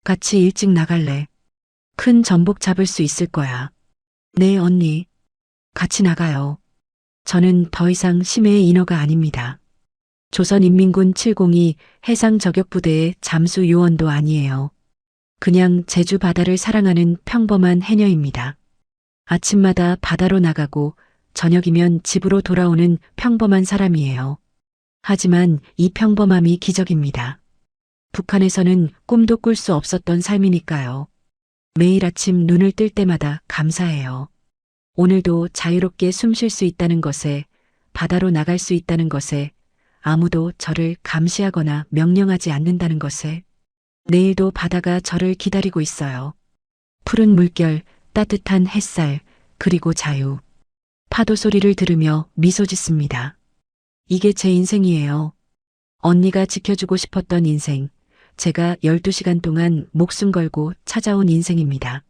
같이 일찍 나갈래? 큰 전복 잡을 수 있을 거야. 네, 언니. 같이 나가요. 저는 더 이상 심해의 인어가 아닙니다. 조선인민군 702 해상저격부대의 잠수 요원도 아니에요. 그냥 제주 바다를 사랑하는 평범한 해녀입니다. 아침마다 바다로 나가고 저녁이면 집으로 돌아오는 평범한 사람이에요. 하지만 이 평범함이 기적입니다. 북한에서는 꿈도 꿀 수 없었던 삶이니까요. 매일 아침 눈을 뜰 때마다 감사해요. 오늘도 자유롭게 숨 쉴 수 있다는 것에, 바다로 나갈 수 있다는 것에, 아무도 저를 감시하거나 명령하지 않는다는 것에, 내일도 바다가 저를 기다리고 있어요. 푸른 물결, 따뜻한 햇살, 그리고 자유. 파도 소리를 들으며 미소 짓습니다. 이게 제 인생이에요. 언니가 지켜주고 싶었던 인생. 제가 12시간 동안 목숨 걸고 찾아온 인생입니다.